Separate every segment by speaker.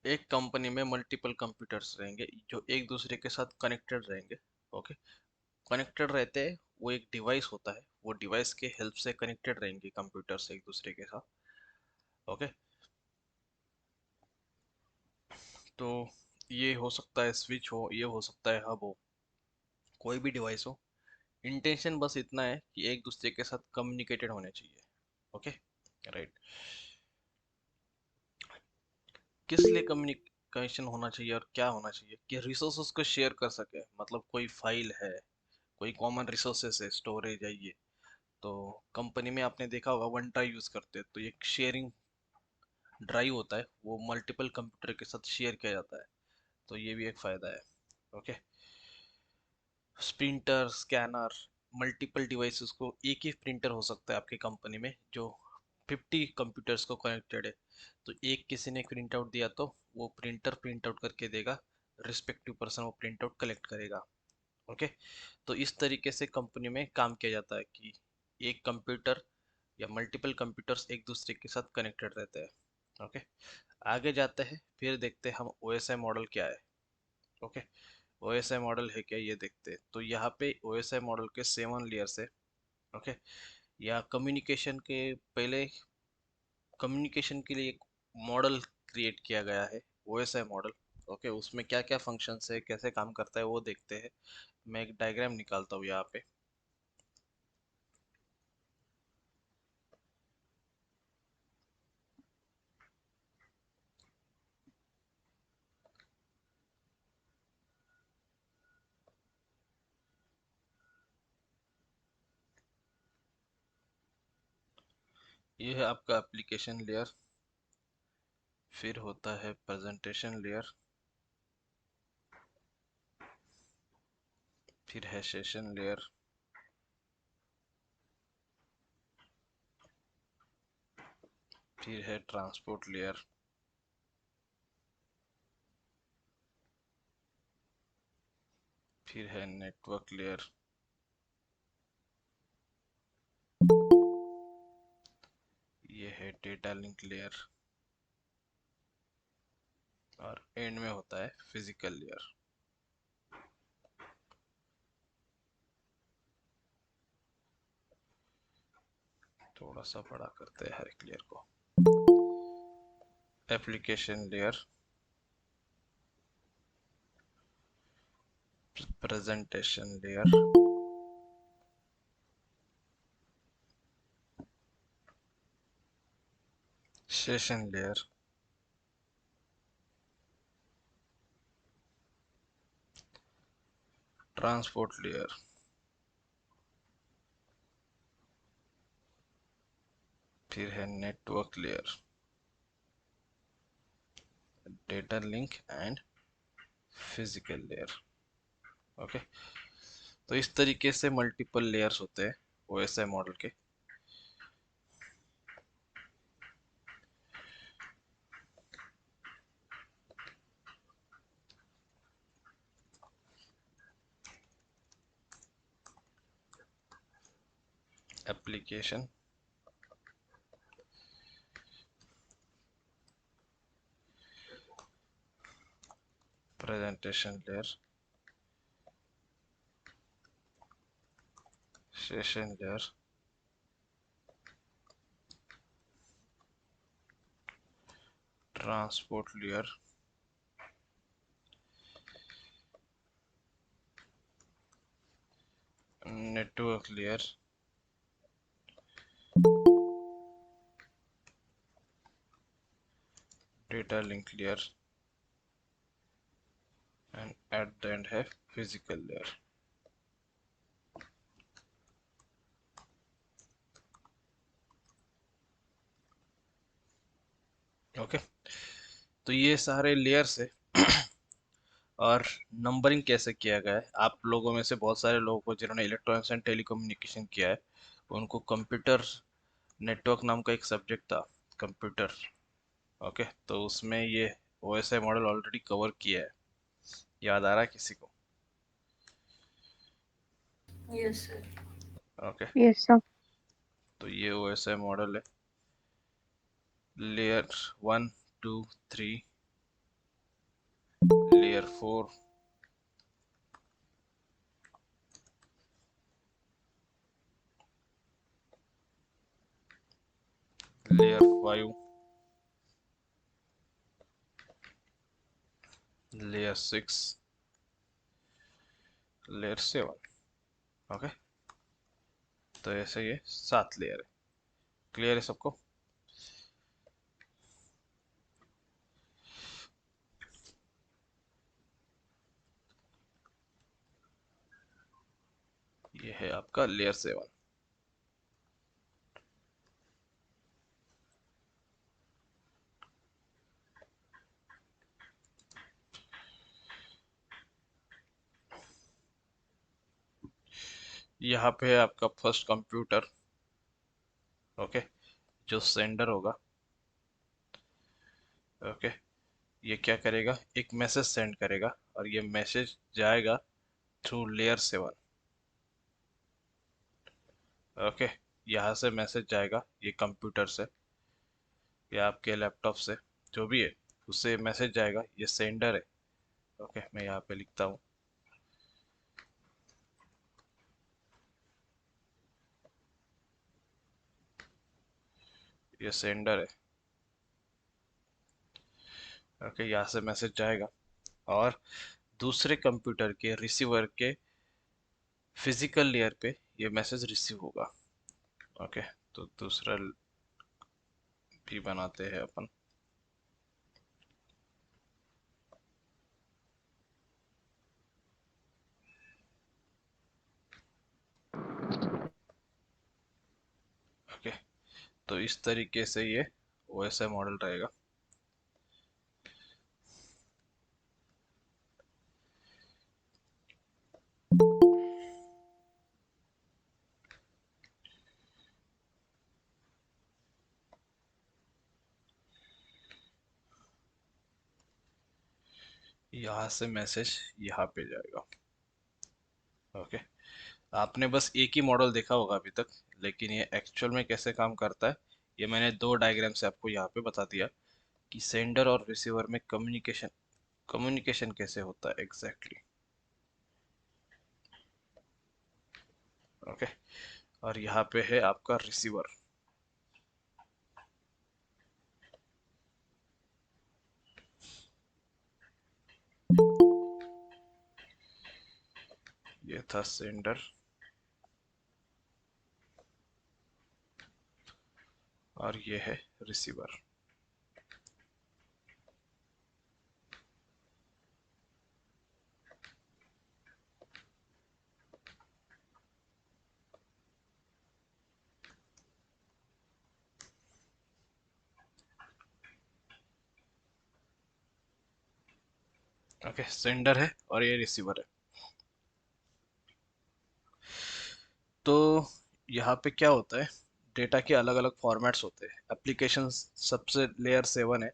Speaker 1: एक कंपनी में multiple computers रहेंगे जो एक दूसरे के साथ कनेक्टेड रहेंगे। ओके, कनेक्टेड रहते हैं, वो एक डिवाइस होता है, वो डिवाइस के हेल्प से कनेक्टेड रहेंगे कंप्यूटर्स एक दूसरे के साथ। ओके, तो ये हो सकता है स्विच हो, ये हो सकता है हब हो, कोई भी डिवाइस हो। इंटेंशन बस इतना है कि एक दूसरे के साथ कम्युनिकेटेड होने चाहिए। Okay, right. किस लिए कम्युनिकेशन होना चाहिए और क्या होना चाहिए कि रिसोर्सेज को शेयर कर सके, मतलब कोई फाइल है, कोई कॉमन रिसोर्सेज है, स्टोरेज है ये। तो कंपनी में आपने देखा होगा वन ड्राइव यूज करते हैं, तो एक शेयरिंग ड्राइव होता है, वो मल्टीपल कंप्यूटर के साथ शेयर किया जाता है। तो ये भी एक फायदा है। Okay, printer, scanner, multiple devices को एक ही प्रिंटर हो सकता है आपकी कंपनी में जो 50 कंप्यूटर्स को कनेक्टेड है। तो एक किसी ने प्रिंट आउट दिया तो वो प्रिंटर प्रिंट आउट करके देगा, रिस्पेक्टिव पर्सन वो प्रिंट आउट कलेक्ट करेगा। ओके, तो इस तरीके से कंपनी में काम किया जाता है कि एक कंप्यूटर या मल्टीपल कंप्यूटर्स एक दूसरे के साथ कनेक्टेड रहते हैं। ओके, आगे जाते हैं, फिर देखते हैं हम ओएसआई मॉडल क्या है। ओके, ओएसआई मॉडल है क्या ये देखते हैं। तो यहाँ पे ओएसआई मॉडल के 7 लेयर्स है। ओके, या कम्युनिकेशन के पहले, कम्युनिकेशन के लिए एक मॉडल क्रिएट किया गया है, ओएसआई मॉडल। ओके, उसमें क्या क्या फंक्शंस है, कैसे काम करता है वो देखते हैं। मैं एक डायग्राम निकालता हूँ यहाँ पे। ये है आपका एप्लीकेशन लेयर, फिर होता है प्रेजेंटेशन लेयर, फिर है सेशन लेयर, फिर है ट्रांसपोर्ट लेयर, फिर है नेटवर्क लेयर, ये है डेटा लिंक लेयर, और एंड में होता है फिजिकल लेयर। थोड़ा सा बड़ा करते हैं हर एक लेयर को। Application layer, presentation layer, session layer, transport layer, फिर है network layer, data link and physical layer. Okay, तो इस तरीके से मल्टीपल लेयर्स होते हैं ओएसआई मॉडल के। Application, presentation layer, session layer, transport layer, network layer, data link layer, and at the end है फिजिकल लेयर। ओके, तो ये सारे लेयर्स है। और नंबरिंग कैसे किया गया है, आप लोगों में से बहुत सारे लोगों को जिन्होंने इलेक्ट्रॉनिक्स एंड टेलीकम्युनिकेशन किया है, उनको कंप्यूटर नेटवर्क नाम का एक सब्जेक्ट था, कंप्यूटर। ओके, तो उसमें ये ओएसआई मॉडल ऑलरेडी कवर किया है, याद आ रहा है किसी को?
Speaker 2: Yes, sir.
Speaker 1: Okay,
Speaker 3: Yes, sir.
Speaker 1: तो ये ओएसआई मॉडल है, layer 1, 2, 3, layer 4, layer 5, layer 6, layer 7। Okay, तो ऐसे ये 7 लेयर है। क्लियर है सबको? ये है आपका लेयर 7। यहाँ पे है आपका फर्स्ट कंप्यूटर। ओके, जो सेंडर होगा। ओके, ये क्या करेगा, एक मैसेज सेंड करेगा और ये मैसेज जाएगा थ्रू लेयर 7। ओके, यहाँ से मैसेज जाएगा ये कंप्यूटर से या आपके लैपटॉप से, जो भी है उससे मैसेज जाएगा। ये सेंडर है। ओके, मैं यहाँ पे लिखता हूँ, ये सेंडर है। ओके, यहाँ से मैसेज जाएगा और दूसरे कंप्यूटर के रिसीवर के फिजिकल लेयर पे ये मैसेज रिसीव होगा। ओके, तो दूसरा भी बनाते हैं अपन। ओके, तो इस तरीके से ये ओएसआई मॉडल रहेगा। यहाँ से मैसेज यहाँ पे जाएगा। ओके, आपने बस एक ही मॉडल देखा होगा अभी तक, लेकिन ये एक्चुअल में कैसे काम करता है ये मैंने दो डायग्राम से आपको यहाँ पे बता दिया कि सेंडर और रिसीवर में कम्युनिकेशन कम्युनिकेशन कैसे होता है एग्जैक्टली। ओके, और यहाँ पे है आपका रिसीवर। ये था सेंडर और ये है रिसीवर। ओके, सेंडर है और ये रिसीवर है। तो यहाँ पे क्या होता है, डेटा के अलग अलग फॉर्मेट्स होते हैं। एप्लीकेशन सबसे लेयर 7 है।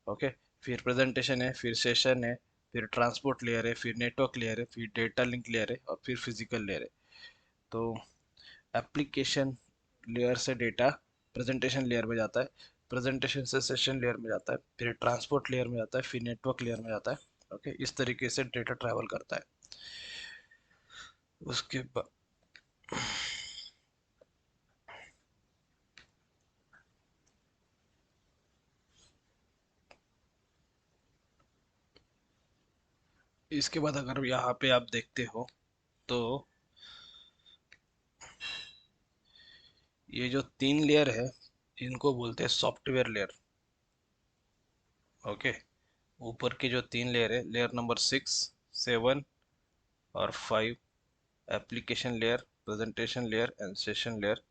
Speaker 1: ओके, फिर प्रेजेंटेशन है, फिर सेशन है, फिर ट्रांसपोर्ट लेयर है, फिर नेटवर्क लेयर है, फिर डेटा लिंक लेयर है और फिर फिजिकल लेयर है। तो एप्लीकेशन लेयर से डेटा प्रेजेंटेशन लेयर में जाता है, प्रेजेंटेशन से सेशन लेयर में जाता है, फिर ट्रांसपोर्ट लेयर में जाता है, फिर नेटवर्क लेयर में जाता है। ओके, इस तरीके से डेटा ट्रैवल करता है। उसके बाद इसके बाद अगर यहाँ पे आप देखते हो तो ये जो तीन लेयर है इनको बोलते हैं सॉफ्टवेयर लेयर। ओके, ऊपर की जो तीन लेयर है, लेयर नंबर 6, 7 और 5, application layer, presentation layer and session layer,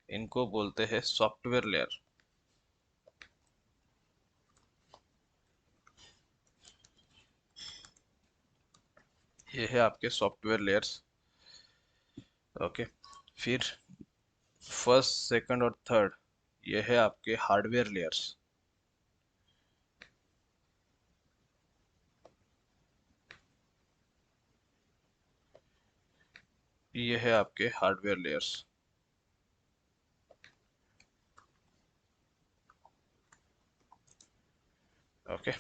Speaker 1: इनको बोलते हैं सॉफ्टवेयर लेयर। ये है आपके सॉफ्टवेयर लेयर्स। ओके, फिर फर्स्ट, सेकंड और थर्ड, ये है आपके हार्डवेयर लेयर्स। ये है आपके हार्डवेयर लेयर्स। ओके,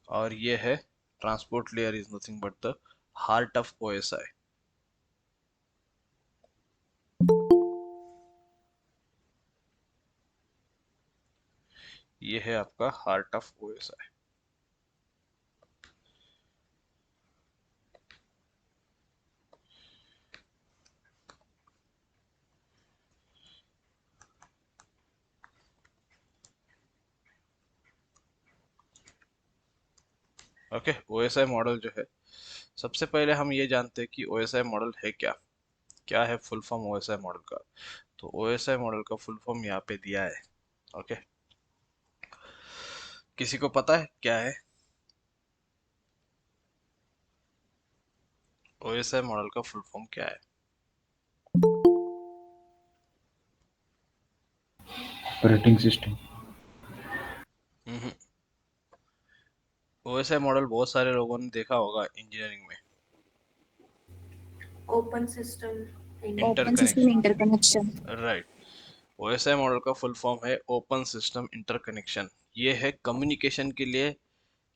Speaker 1: और ये है Transport layer is nothing but the heart of OSI. ये है आपका heart of OSI. Okay, OSI model जो है, सबसे पहले हम ये जानते हैं कि OSI मॉडल है क्या. क्या है फुल फॉर्म OSI मॉडल का? तो OSI मॉडल का फुल फॉर्म यहाँ पे दिया है. ओके, किसी को पता है क्या है OSI मॉडल का फुल फॉर्म क्या है?
Speaker 2: Operating system.
Speaker 1: OSI मॉडल बहुत सारे लोगों ने देखा होगा इंजीनियरिंग में.
Speaker 3: Open system
Speaker 4: open system
Speaker 1: interconnection.
Speaker 4: Interconnection.
Speaker 1: Right. OSI model का फुल फॉर्म है ओपन सिस्टम इंटरकनेक्शन. ये है कम्युनिकेशन के लिए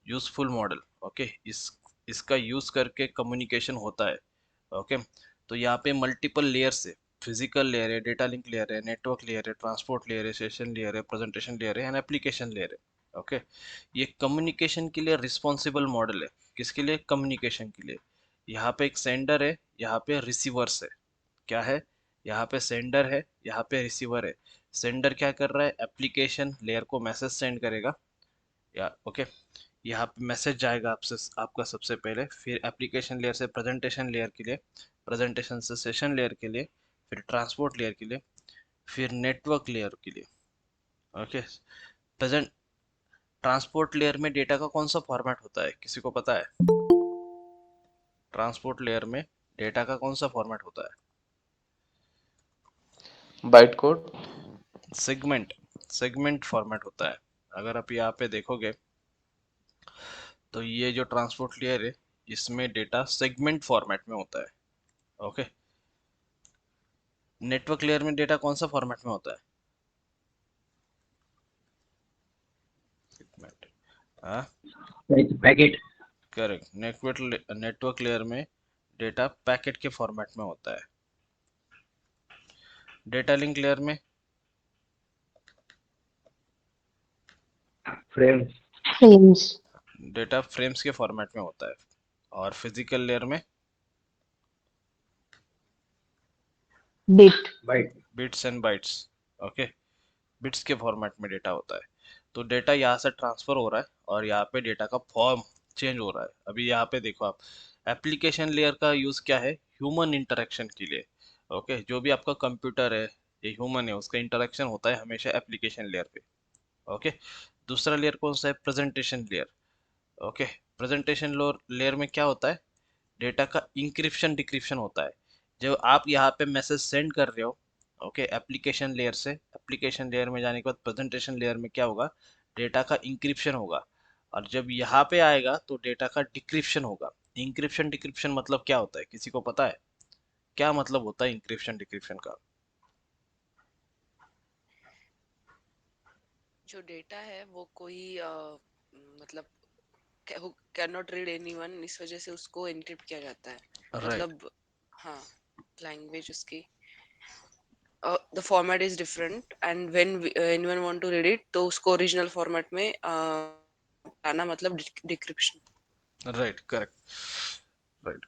Speaker 1: यूजफुल मॉडल. ओके, इसका यूज करके कम्युनिकेशन होता है. ओके, तो यहाँ पे मल्टीपल लेयर्स है. फिजिकल लेयर है, डेटा लिंक लेयर है, नेटवर्क लेयर है, ट्रांसपोर्ट लेयर है, सेशन लेयर है, प्रेजेंटेशन लेयर है एंड एप्लीकेशन लेयर है. ओके, ये कम्युनिकेशन के लिए रिस्पॉन्सिबल मॉडल है. किसके लिए? कम्युनिकेशन के लिए. यहाँ पे एक सेंडर है, यहाँ पे रिसीवर्स है. क्या है? यहाँ पे सेंडर है, यहाँ पे रिसीवर है. सेंडर क्या कर रहा है? एप्लीकेशन लेयर को मैसेज सेंड करेगा. या ओके, यहाँ पे मैसेज जाएगा आपसे, आपका सबसे पहले, फिर एप्लीकेशन लेयर से प्रेजेंटेशन लेयर के लिए, प्रेजेंटेशन से सेशन लेयर के लिए, फिर ट्रांसपोर्ट लेयर के लिए, फिर नेटवर्क लेयर के लिए. ओके, प्रेजेंट ट्रांसपोर्ट लेयर में डेटा का कौन सा फॉर्मेट होता है? किसी को पता है? ट्रांसपोर्ट लेयर में डेटा का कौन सा फॉर्मेट होता है?
Speaker 5: Byte code.
Speaker 1: Segment. Segment format होता है. अगर आप यहाँ पे देखोगे तो ये जो ट्रांसपोर्ट लेयर है, इसमें डेटा सेगमेंट फॉर्मेट में होता है. ओके, नेटवर्क लेयर में डेटा कौन सा फॉर्मेट में होता है? सेगमेंट. हाँ,
Speaker 2: पैकेट.
Speaker 1: करेक्ट. नेटवर्क लेयर में डेटा पैकेट के फॉर्मेट में होता है. डेटा लिंक लेयर में
Speaker 2: फ्रेम.
Speaker 4: फ्रेम्स.
Speaker 1: डेटा फ्रेम्स के फॉर्मेट में होता है. और फिजिकल लेयर में
Speaker 4: bit.
Speaker 2: Byte.
Speaker 1: Bits and bytes. Okay, bits के फॉर्मेट में डेटा होता है. तो डेटा यहाँ से ट्रांसफर हो रहा है और यहाँ पे डेटा का फॉर्म चेंज हो रहा है. अभी यहाँ पे देखो आप, एप्लीकेशन लेयर का यूज क्या है? ह्यूमन इंटरेक्शन के लिए. ओके, जो भी आपका कंप्यूटर है, ये ह्यूमन है, उसका इंटरेक्शन होता है हमेशा एप्लीकेशन लेयर पे. ओके, दूसरा लेयर कौन सा है? Presentation layer. Okay, presentation layer में क्या होता है? डेटा का इंक्रिप्शन डिक्रिप्शन होता है. जब आप यहाँ पे मैसेज सेंड कर रहे हो, ओके, एप्लीकेशन लेयर से एप्लीकेशन लेयर में जाने के बाद प्रेजेंटेशन लेयर में क्या होगा? डेटा का इंक्रिप्शन होगा. और जब यहाँ पे आएगा तो डेटा का डिक्रिप्शन होगा. इंक्रिप्शन डिक्रिप्शन मतलब क्या होता है? किसी को पता है क्या मतलब होता है इंक्रिप्शन डिक्रिप्शन का?
Speaker 6: जो डेटा है वो कोई मतलब कैन नॉट रीड एनीवन, इस वजह से उसको एन्क्रिप्ट किया जाता है.
Speaker 1: राइट.
Speaker 6: मतलब हाँ, लैंग्वेज उसकी the format is different and when anyone want to read it तो उसको ओरिजिनल फॉर्मेट में आना, मतलब डिक्रिप्शन.
Speaker 1: Right, correct. राइट.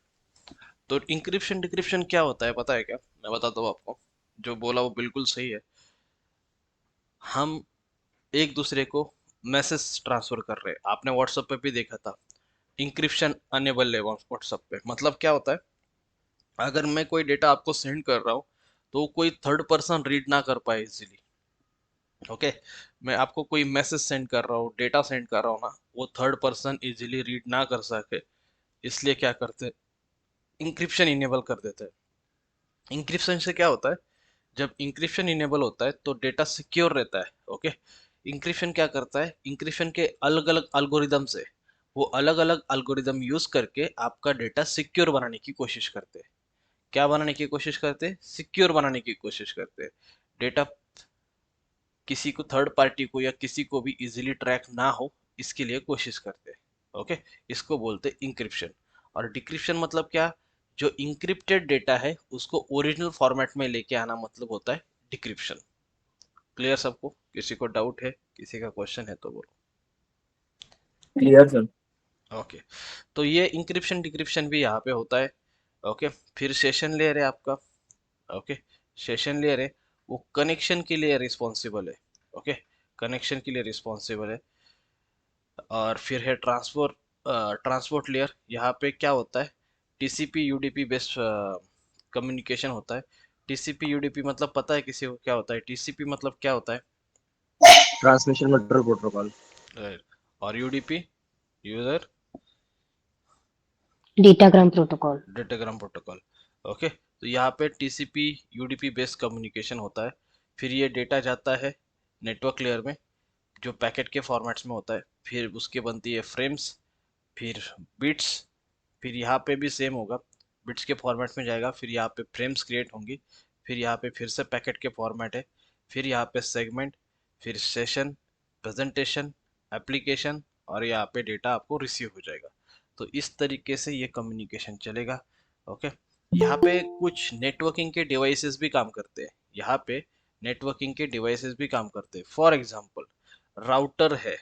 Speaker 1: तो इंक्रिप्शन डिक्रिप्शन क्या होता है पता है क्या? मैं बताता हूँ आपको. जो बोला वो बिल्कुल सही है. हम एक दूसरे को मैसेज ट्रांसफर कर रहे हैं. आपने व्हाट्सएप पे भी देखा था, इंक्रिप्शन अनेबल है व्हाट्सएप पे. मतलब क्या होता है? अगर मैं कोई डेटा आपको सेंड कर रहा हूँ तो कोई थर्ड पर्सन रीड ना कर पाए इजीली. ओके, मैं आपको कोई मैसेज सेंड कर रहा हूँ, डेटा सेंड कर रहा हूँ ना, वो थर्ड पर्सन इजीली रीड ना कर सके, इसलिए क्या करते हैं? इंक्रिप्शन इनेबल कर देते हैं. इंक्रिप्शन से क्या होता है? जब इंक्रिप्शन इनेबल होता है तो डेटा सिक्योर रहता है. ओके, इंक्रिप्शन क्या करता है? इंक्रिप्शन के अलग अलग एल्गोरिदम से, वो अलग अलग एल्गोरिदम यूज करके आपका डेटा सिक्योर बनाने की कोशिश करते हैं. क्या बनाने की कोशिश करते हैं? सिक्योर बनाने की कोशिश करते हैं. डेटा किसी को, थर्ड पार्टी को या किसी को भी इजीली ट्रैक ना हो, इसके लिए कोशिश करते हैं. ओके, इसको बोलते हैं इंक्रिप्शन। और डिक्रिप्शन मतलब क्या, जो इंक्रिप्टेड डेटा है उसको ओरिजिनल फॉर्मेट में लेके आना मतलब होता है डिक्रिप्शन। क्लियर सबको? किसी को डाउट है, किसी का क्वेश्चन है तो बोलो।
Speaker 2: Clear sir.
Speaker 1: ओके, तो ये इंक्रिप्शन डिक्रिप्शन भी यहाँ पे होता है। ओके, फिर सेशन लेयर है आपका। ओके, सेशन लेयर है, वो कनेक्शन के लिए रिस्पॉन्सिबल है। ओके, कनेक्शन के लिए रिस्पॉन्सिबल है। और फिर है ट्रांसपोर्ट, ट्रांसपोर्ट लेयर। यहाँ पे क्या होता है, टीसीपी यूडीपी बेस्ड कम्युनिकेशन होता है। टीसीपी यूडीपी मतलब पता है किसी को क्या होता है? टीसीपी मतलब क्या होता है?
Speaker 2: Transmission control protocol.
Speaker 1: Right. और UDP, user
Speaker 4: Datagram protocol.
Speaker 1: Datagram protocol. Okay, तो यहाँ पे टीसीपी यूडीपी बेस्ड कम्युनिकेशन होता है। फिर ये डेटा जाता है नेटवर्क लेयर में, जो पैकेट के फॉर्मेट्स में होता है। फिर उसके बनती है फ्रेम्स, फिर बिट्स। फिर यहाँ पे भी सेम होगा, बिट्स के फॉर्मेट में जाएगा, फिर यहाँ पे फ्रेम्स क्रिएट होंगी। फिर यहाँ पे फिर से पैकेट के फॉर्मेट है। फिर यहाँ पे सेगमेंट, फिर सेशन, प्रेजेंटेशन, एप्लीकेशन, और यहाँ पे डेटा आपको रिसीव हो जाएगा। तो इस तरीके से ये कम्युनिकेशन चलेगा। ओके, यहाँ पे कुछ नेटवर्किंग के डिवाइसेस भी काम करते हैं। यहाँ पे नेटवर्किंग के डिवाइसेस भी काम करते हैं। फॉर एग्जांपल, राउटर है।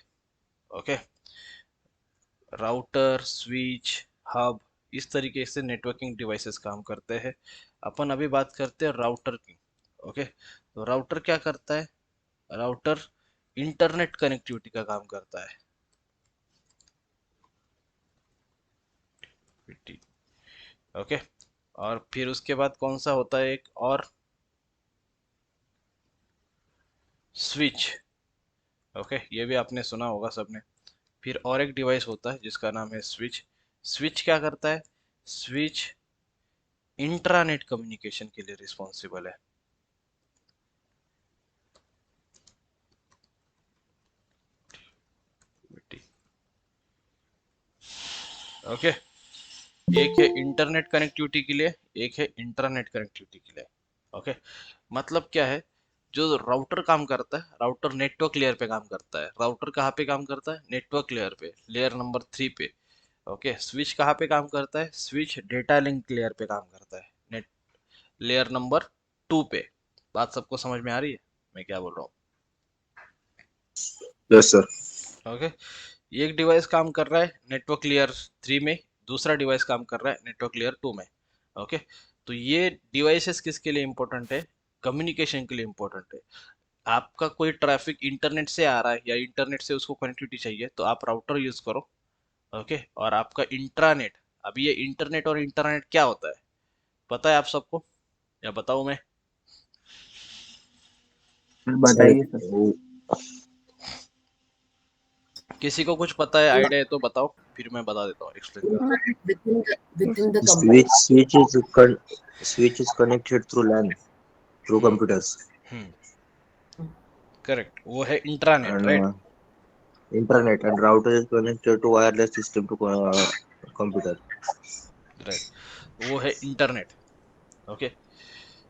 Speaker 1: ओके, राउटर, स्विच, हब, इस तरीके से नेटवर्किंग डिवाइसेस काम करते हैं। अपन अभी बात करते हैं राउटर की। ओके, तो राउटर क्या करता है? राउटर इंटरनेट कनेक्टिविटी का काम करता है। ओके, और फिर उसके बाद कौन सा होता है एक और? स्विच। ओके, ये भी आपने सुना होगा सबने। फिर और एक डिवाइस होता है जिसका नाम है स्विच। स्विच क्या करता है? स्विच इंट्रानेट कम्युनिकेशन के लिए रिस्पॉन्सिबल है। ओके, एक है इंटरनेट कनेक्टिविटी के लिए, एक है इंट्रानेट कनेक्टिविटी के लिए। ओके, मतलब क्या है, जो राउटर काम करता है, राउटर नेटवर्क लेयर पे काम करता है। राउटर कहाँ पे काम करता है? नेटवर्क लेयर पे, लेयर नंबर 3 पे। ओके, स्विच कहाँ पे काम करता है? स्विच डेटा लिंक लेयर पे काम करता है, नेट लेयर नंबर 2 पे। बात सबको समझ में आ रही है मैं क्या बोल रहा हूँ?
Speaker 2: Yes sir.
Speaker 1: ओके, एक डिवाइस काम कर रहा है नेटवर्क लेयर 3 में, दूसरा डिवाइस काम कर रहा है नेटवर्क लेयर 2 में। ओके, तो ये डिवाइसेस किसके लिए इंपॉर्टेंट है? कम्युनिकेशन के लिए इंपॉर्टेंट है। आपका कोई ट्रैफिक इंटरनेट से आ रहा है या इंटरनेट से उसको कनेक्टिविटी चाहिए तो आप राउटर यूज करो। ओके, और आपका इंट्रानेट, अभी ये इंटरनेट और इंटरनेट क्या होता है पता है आप सबको, या बताऊं मैं?
Speaker 2: बताइए सर।
Speaker 1: किसी को कुछ पता है, आइडिया है तो बताओ, फिर मैं बता देता हूँ, एक्सप्लेन करता
Speaker 3: within the
Speaker 2: Switch is connected through LAN, through
Speaker 1: हूँ।
Speaker 2: computers,
Speaker 1: करेक्ट, वो है intranet,
Speaker 2: and
Speaker 1: right.
Speaker 2: internet, and router is connected to wireless system to computer.
Speaker 1: Right, वो है इंटरनेट। ओके,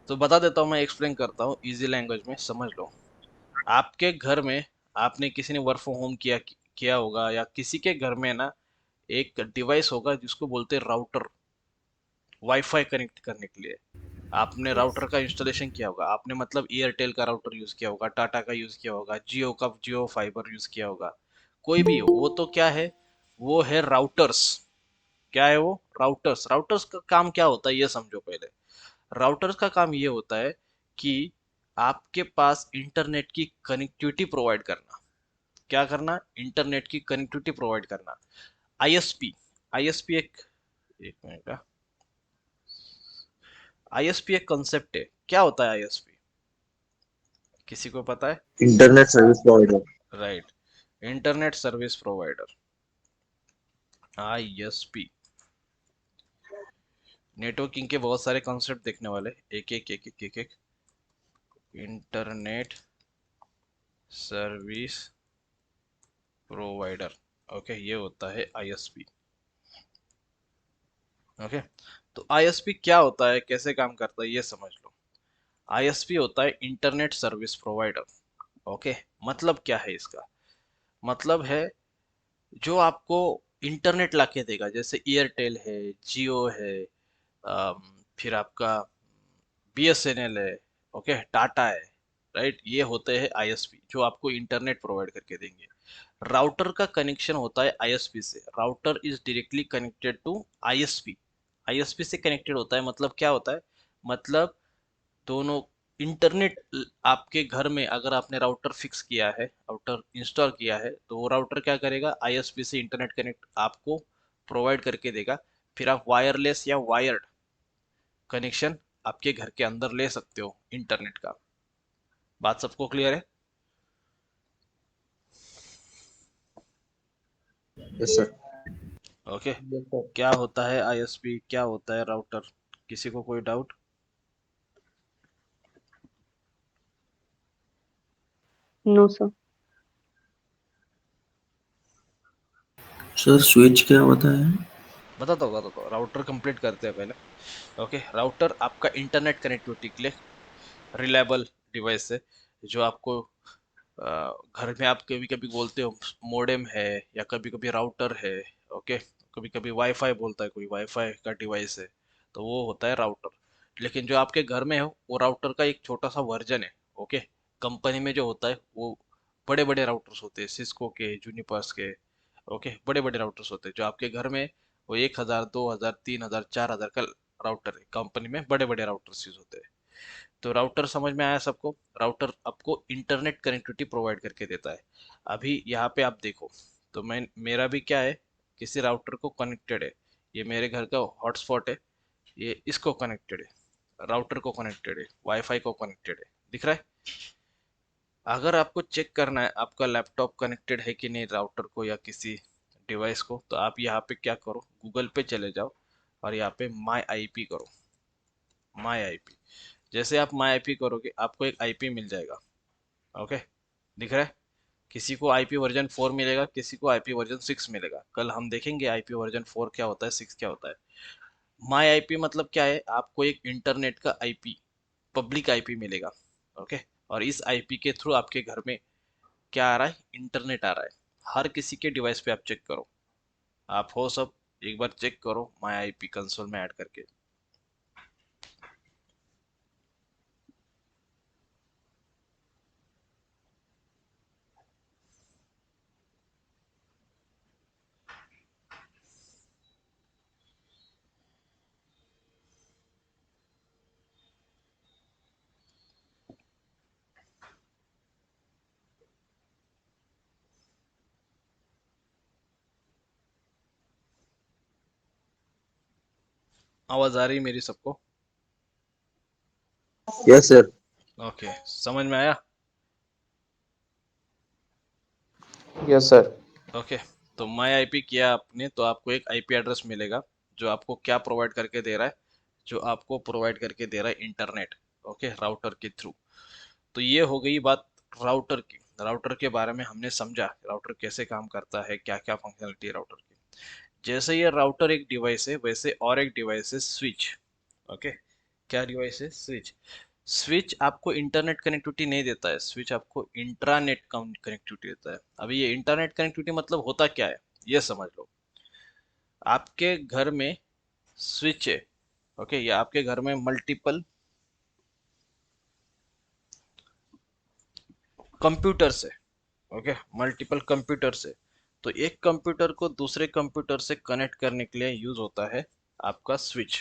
Speaker 1: तो बता देता हूँ, मैं एक्सप्लेन करता हूँ इजी लैंग्वेज में, समझ लो। आपके घर में, आपने किसी ने वर्क फ्रॉम होम किया किया होगा, या किसी के घर में ना एक डिवाइस होगा जिसको बोलते हैं राउटर, वाईफाई कनेक्ट करने के लिए। आपने
Speaker 3: yes
Speaker 1: राउटर का इंस्टॉलेशन किया होगा, आपने मतलब एयरटेल का राउटर यूज किया होगा, टाटा का यूज किया होगा, जियो का जियो फाइबर यूज किया होगा। कोई भी हो, वो तो क्या है, वो है राउटर्स। क्या है वो? राउटर्स। राउटर्स का काम क्या होता है ये समझो पहले। राउटर्स का काम ये होता है कि आपके पास इंटरनेट की कनेक्टिविटी प्रोवाइड करना। क्या करना? इंटरनेट की कनेक्टिविटी प्रोवाइड करना। आईएसपी, आईएसपी एक मिनट का, आईएसपी एक कॉन्सेप्ट है। क्या होता है आईएसपी, किसी को पता है?
Speaker 2: Internet service provider.
Speaker 1: Right, internet service provider, ISP. Networking के बहुत सारे कॉन्सेप्ट देखने वाले, एक एक एक एक एक, एक। इंटरनेट सर्विस प्रोवाइडर, ओके, ये होता है आईएसपी। ओके, तो आईएसपी क्या होता है, कैसे काम करता है, ये समझ लो। आईएसपी होता है इंटरनेट सर्विस प्रोवाइडर। ओके, मतलब क्या है इसका? मतलब है जो आपको इंटरनेट लाके देगा, जैसे एयरटेल है, जियो है, फिर आपका बीएसएनएल है, ओके, टाटा है, राइट। ये होते हैं आईएसपी जो आपको इंटरनेट प्रोवाइड करके देंगे। राउटर का कनेक्शन होता है आईएसपी से। Router is directly connected to ISP. ISP से कनेक्टेड होता है, मतलब क्या होता है, मतलब दोनों इंटरनेट आपके घर में अगर आपने राउटर फिक्स किया है, राउटर इंस्टॉल किया है, तो वो राउटर क्या करेगा, आईएसपी से इंटरनेट कनेक्ट आपको प्रोवाइड करके देगा। फिर आप वायरलेस या वायर्ड कनेक्शन आपके घर के अंदर ले सकते हो इंटरनेट का। बात सबको क्लियर है?
Speaker 2: Yes sir.
Speaker 1: Okay.
Speaker 5: Yes, sir.
Speaker 1: क्या होता है आईएसपी, क्या होता है राउटर, किसी को कोई doubt?
Speaker 4: No, sir.
Speaker 7: Sir switch क्या होता है?
Speaker 1: बताता हूँ, राउटर कंप्लीट करते हैं पहले। ओके, राउटर आपका इंटरनेट कनेक्टिविटी के लिए रिलायबल डिवाइस है, जो आपको घर में आप कभी कभी बोलते हो मोडेम है, या कभी कभी राउटर है, ओके, कभी कभी वाईफाई बोलता है कोई, वाईफाई का डिवाइस है, तो वो होता है राउटर। लेकिन जो आपके घर में हो वो राउटर का एक छोटा सा वर्जन है, ओके। कंपनी में जो होता है वो बड़े बड़े राउटर्स होते हैं, सिस्को के, जूनिपर्स के, ओके, बड़े बड़े राउटर्स होते हैं। जो आपके घर में वो 1,000, 2,000, 3,000, 4,000 का राउटर है, कंपनी में बड़े बड़े राउटर्स यूज होते हैं। तो राउटर समझ में आया सबको? राउटर आपको इंटरनेट कनेक्टिविटी प्रोवाइड करके देता है। अभी यहाँ पे आप देखो, तो मैं मेरा भी क्या है, किसी राउटर को कनेक्टेड है, ये मेरे घर का हॉटस्पॉट है, ये इसको कनेक्टेड है, राउटर को कनेक्टेड है, वाईफाई को कनेक्टेड है, दिख रहा है? अगर आपको चेक करना है आपका लैपटॉप कनेक्टेड है कि नहीं राउटर को या किसी डिवाइस को, तो आप यहाँ पे क्या करो, गूगल पे चले जाओ और यहाँ पे माई आईपी करो। माई आईपी, जैसे आप माई आईपी करोगे आपको एक आईपी मिल जाएगा, ओके, दिख रहा है? किसी को आईपी वर्जन 4 मिलेगा, किसी को आईपी वर्जन 6 मिलेगा। कल हम देखेंगे आईपी वर्जन 4 क्या होता है, 6 क्या होता है। माई आईपी मतलब क्या है, आपको एक इंटरनेट का आईपी, पब्लिक आईपी मिलेगा, ओके। और इस आईपी के थ्रू आपके घर में क्या आ रहा है, इंटरनेट आ रहा है। हर किसी के डिवाइस पे आप चेक करो, आप हो सब, एक बार चेक करो माई आईपी कंसोल में ऐड करके। आवाज आ रही है मेरी सबको?
Speaker 2: Yes sir.
Speaker 1: ओके, समझ में आया?
Speaker 5: Yes, sir.
Speaker 1: ओके, तो माई आईपी किया आपने तो आपको एक आईपी एड्रेस मिलेगा, जो आपको क्या प्रोवाइड करके दे रहा है, जो आपको प्रोवाइड करके दे रहा है इंटरनेट, ओके, राउटर के थ्रू। तो ये हो गई बात राउटर की। राउटर के बारे में हमने समझा राउटर कैसे काम करता है, क्या क्या फंक्शनलिटी है राउटर की। जैसे ये राउटर एक डिवाइस है, वैसे और एक डिवाइस है स्विच, ओके। क्या डिवाइस है? स्विच। स्विच आपको इंटरनेट कनेक्टिविटी नहीं देता है, स्विच आपको इंट्रानेट कनेक्टिविटी देता है। अभी ये इंटरनेट कनेक्टिविटी मतलब होता क्या है, ये समझ लो। आपके घर में स्विच है, ओके, ये आपके घर में मल्टीपल कंप्यूटर्स है, ओके, मल्टीपल कंप्यूटर्स है। तो एक कंप्यूटर को दूसरे कंप्यूटर से कनेक्ट करने के लिए यूज होता है आपका स्विच,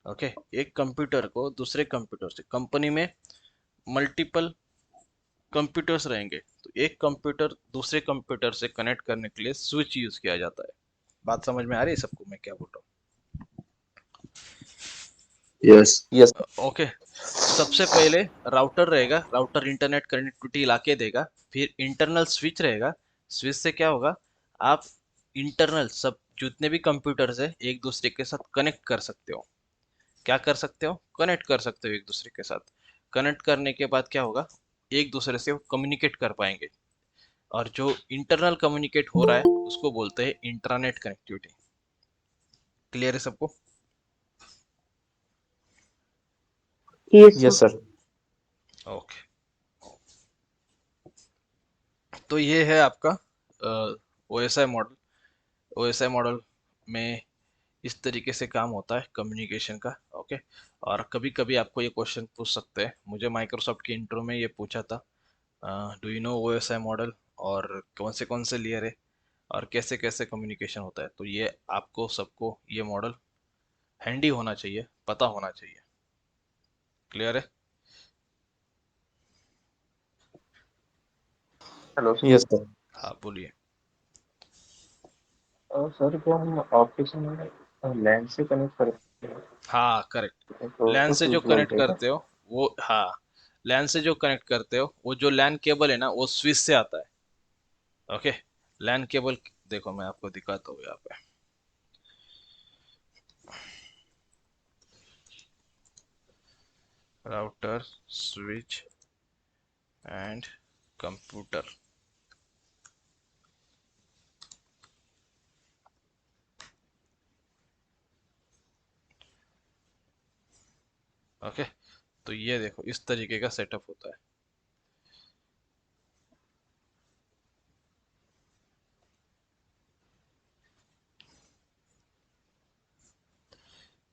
Speaker 1: ओके। एक कंप्यूटर को दूसरे कंप्यूटर से, कंपनी में मल्टीपल कंप्यूटर्स रहेंगे, तो एक कंप्यूटर दूसरे कंप्यूटर से कनेक्ट करने के लिए स्विच यूज किया जाता है। बात समझ में आ रही है सबको मैं क्या बोल रहा
Speaker 2: यस।
Speaker 5: Yes.
Speaker 1: हूँ? ओके, सबसे पहले राउटर रहेगा, राउटर इंटरनेट कनेक्टिविटी लाके देगा। फिर इंटरनल स्विच रहेगा, स्विच से क्या होगा, आप इंटरनल सब जितने भी कंप्यूटर्स है एक दूसरे के साथ कनेक्ट कर सकते हो। क्या कर सकते हो? कनेक्ट कर सकते हो एक दूसरे के साथ। कनेक्ट करने के बाद क्या होगा, एक दूसरे से कम्युनिकेट कर पाएंगे। और जो इंटरनल कम्युनिकेट हो रहा है उसको बोलते हैं इंट्रानेट कनेक्टिविटी। क्लियर है सबको?
Speaker 4: Yes, sir.
Speaker 5: Yes, sir.
Speaker 1: Okay, तो ये है आपका OSI मॉडल। OSI मॉडल में इस तरीके से काम होता है कम्युनिकेशन का। ओके, और कभी कभी आपको ये क्वेश्चन पूछ सकते हैं, मुझे माइक्रोसॉफ्ट की इंट्रो में ये पूछा था, do you know OSI model, और कौन से लेयर है और कैसे कैसे कम्युनिकेशन होता है। तो ये आपको सबको ये मॉडल हैंडी होना चाहिए, पता होना चाहिए। क्लियर है?
Speaker 2: Hello
Speaker 5: Yes, sir.
Speaker 1: हाँ बोलिए।
Speaker 2: सर, जो हम ऑप्टिशियन में लैंड से कनेक्ट करते हैं
Speaker 1: हाँ करेक्ट।
Speaker 2: तो
Speaker 1: लैन
Speaker 2: उसको
Speaker 1: से जो
Speaker 2: स्विच
Speaker 1: कनेक्ट
Speaker 2: बोलते हैं क्या?
Speaker 1: करते हो वो, हाँ, लैन से जो कनेक्ट करते हो वो जो लैन केबल है ना वो स्विच से आता है। ओके, लैन केबल देखो मैं आपको दिखाता हूँ यहाँ पे। Router, switch and computer. Okay, तो ये देखो इस तरीके का सेटअप होता है।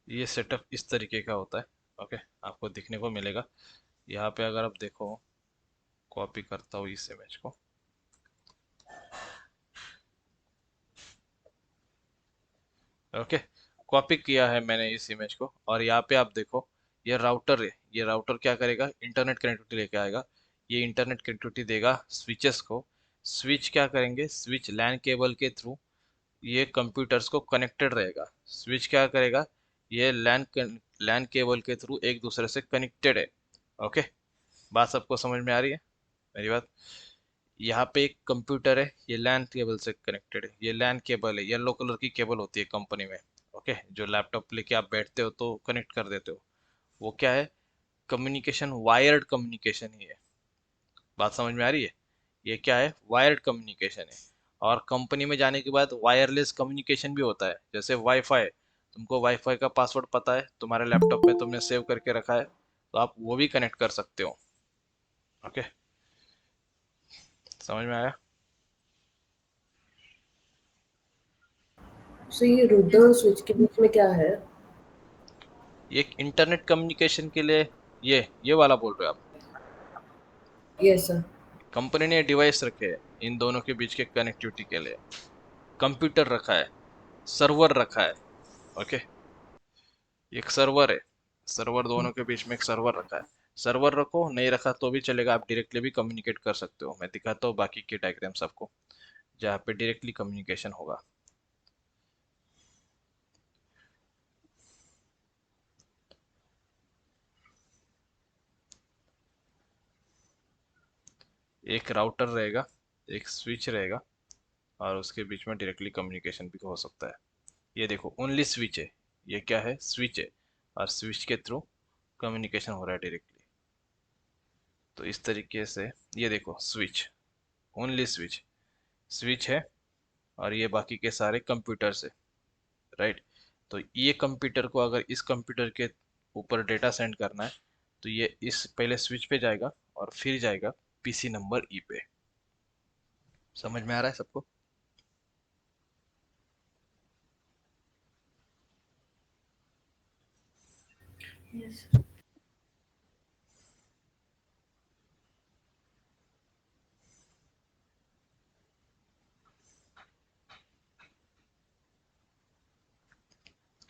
Speaker 1: ये सेटअप इस तरीके का होता है। ओके, आपको दिखने को मिलेगा यहाँ पे। अगर आप देखो, कॉपी करता हूँ इस इमेज को। ओके, कॉपी किया है मैंने इस इमेज को, और यहाँ पे आप देखो ये राउटर है। ये राउटर क्या करेगा, इंटरनेट कनेक्टिविटी लेके आएगा। ये इंटरनेट कनेक्टिविटी देगा स्विचेस को। स्विच क्या करेंगे, स्विच लैन केबल के थ्रू ये कंप्यूटर्स को कनेक्टेड रहेगा। स्विच क्या करेगा, ये लैन केबल के थ्रू एक दूसरे से कनेक्टेड है। ओके, बात सबको समझ में आ रही है मेरी बात? यहाँ पे एक कंप्यूटर है, ये लैन केबल से कनेक्टेड है। ये लैन केबल है, येलो कलर की केबल होती है कंपनी में। ओके, जो लैपटॉप लेके आप बैठते हो तो कनेक्ट कर देते हो। वो क्या है, कम्युनिकेशन, वायर्ड कम्युनिकेशन ही है। बात समझ में आ रही है? ये क्या है, वायर्ड कम्युनिकेशन है। और कंपनी में जाने के बाद वायरलेस कम्युनिकेशन भी होता है, जैसे वाईफाई। तुमको वाईफाई का पासवर्ड पता है, तुम्हारे लैपटॉप में तुमने सेव करके रखा है, तो आप वो भी कनेक्ट कर सकते हो। ओके, समझ में आया?
Speaker 3: So ये रूटर और स्विच के बीच में क्या है?
Speaker 1: ये इंटरनेट कम्युनिकेशन के लिए, ये वाला बोल रहे हो आप?
Speaker 3: Yes sir.
Speaker 1: कंपनी ने डिवाइस रखे हैं इन दोनों के बीच के कनेक्टिविटी के लिए। कंप्यूटर रखा है, सर्वर रखा है। ओके, एक सर्वर है, सर्वर, दोनों के बीच में एक सर्वर रखा है। सर्वर रखो, नहीं रखा तो भी चलेगा, आप डायरेक्टली भी कम्युनिकेट कर सकते हो। मैं दिखाता हूँ बाकी के डायग्राम्स आपको, जहाँ पे डायरेक्टली कम्युनिकेशन होगा। एक राउटर रहेगा, एक स्विच रहेगा, और उसके बीच में डायरेक्टली कम्युनिकेशन भी हो सकता है। ये देखो ओनली स्विच है, ये क्या है, स्विच है, और स्विच के थ्रू कम्युनिकेशन हो रहा है डायरेक्टली। तो इस तरीके से ये देखो स्विच, ओनली स्विच, स्विच है, और ये बाकी के सारे कंप्यूटर्स है। राइट, तो ये कंप्यूटर को अगर इस कंप्यूटर के ऊपर डेटा सेंड करना है, तो ये इस पहले स्विच पे जाएगा और फिर जाएगा PC नंबर ई पे। समझ में आ रहा है सबको?
Speaker 3: यस।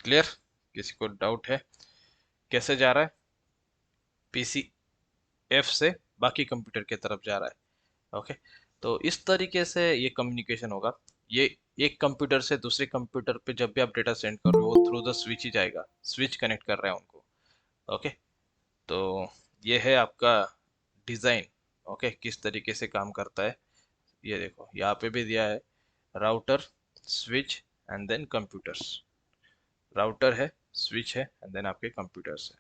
Speaker 1: क्लियर? किसी को डाउट है कैसे जा रहा है? PC F से बाकी कंप्यूटर की तरफ जा रहा है। ओके, तो इस तरीके से ये कम्युनिकेशन होगा। ये एक कंप्यूटर से दूसरे कंप्यूटर पे जब भी आप डेटा सेंड कर रहे हो, वो थ्रू द स्विच ही जाएगा, स्विच कनेक्ट कर रहा है उनको। ओके, तो ये है आपका डिज़ाइन। ओके, किस तरीके से काम करता है ये देखो, यहाँ पे भी दिया है, router, switch and then computers. Router है, स्विच है, एंड देन आपके कंप्यूटर्स है।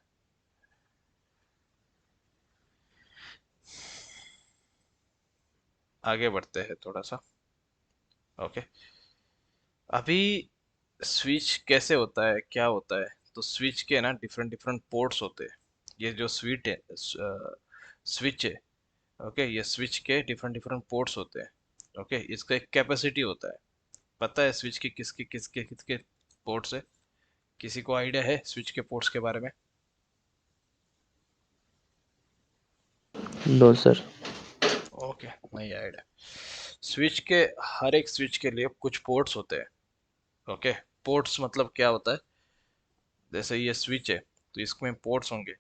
Speaker 1: आगे बढ़ते हैं थोड़ा सा। ओके, अभी स्विच कैसे होता है, क्या होता है? तो स्विच के ना डिफरेंट डिफरेंट पोर्ट्स होते हैं। ये जो स्विच है, स्विच है, ओके, ये स्विच के डिफरेंट डिफरेंट पोर्ट्स होते हैं। ओके, इसका एक कैपेसिटी होता है। पता है स्विच के किसके किसके किसके पोर्ट्स है? किसी को आइडिया है स्विच के पोर्ट्स के बारे में?
Speaker 5: No, sir.
Speaker 1: ओके, नहीं आइडिया। स्विच के हर एक स्विच के लिए कुछ पोर्ट्स होते हैं। ओके, पोर्ट्स मतलब क्या होता है? जैसे ये स्विच है तो इसमें पोर्ट्स होंगे।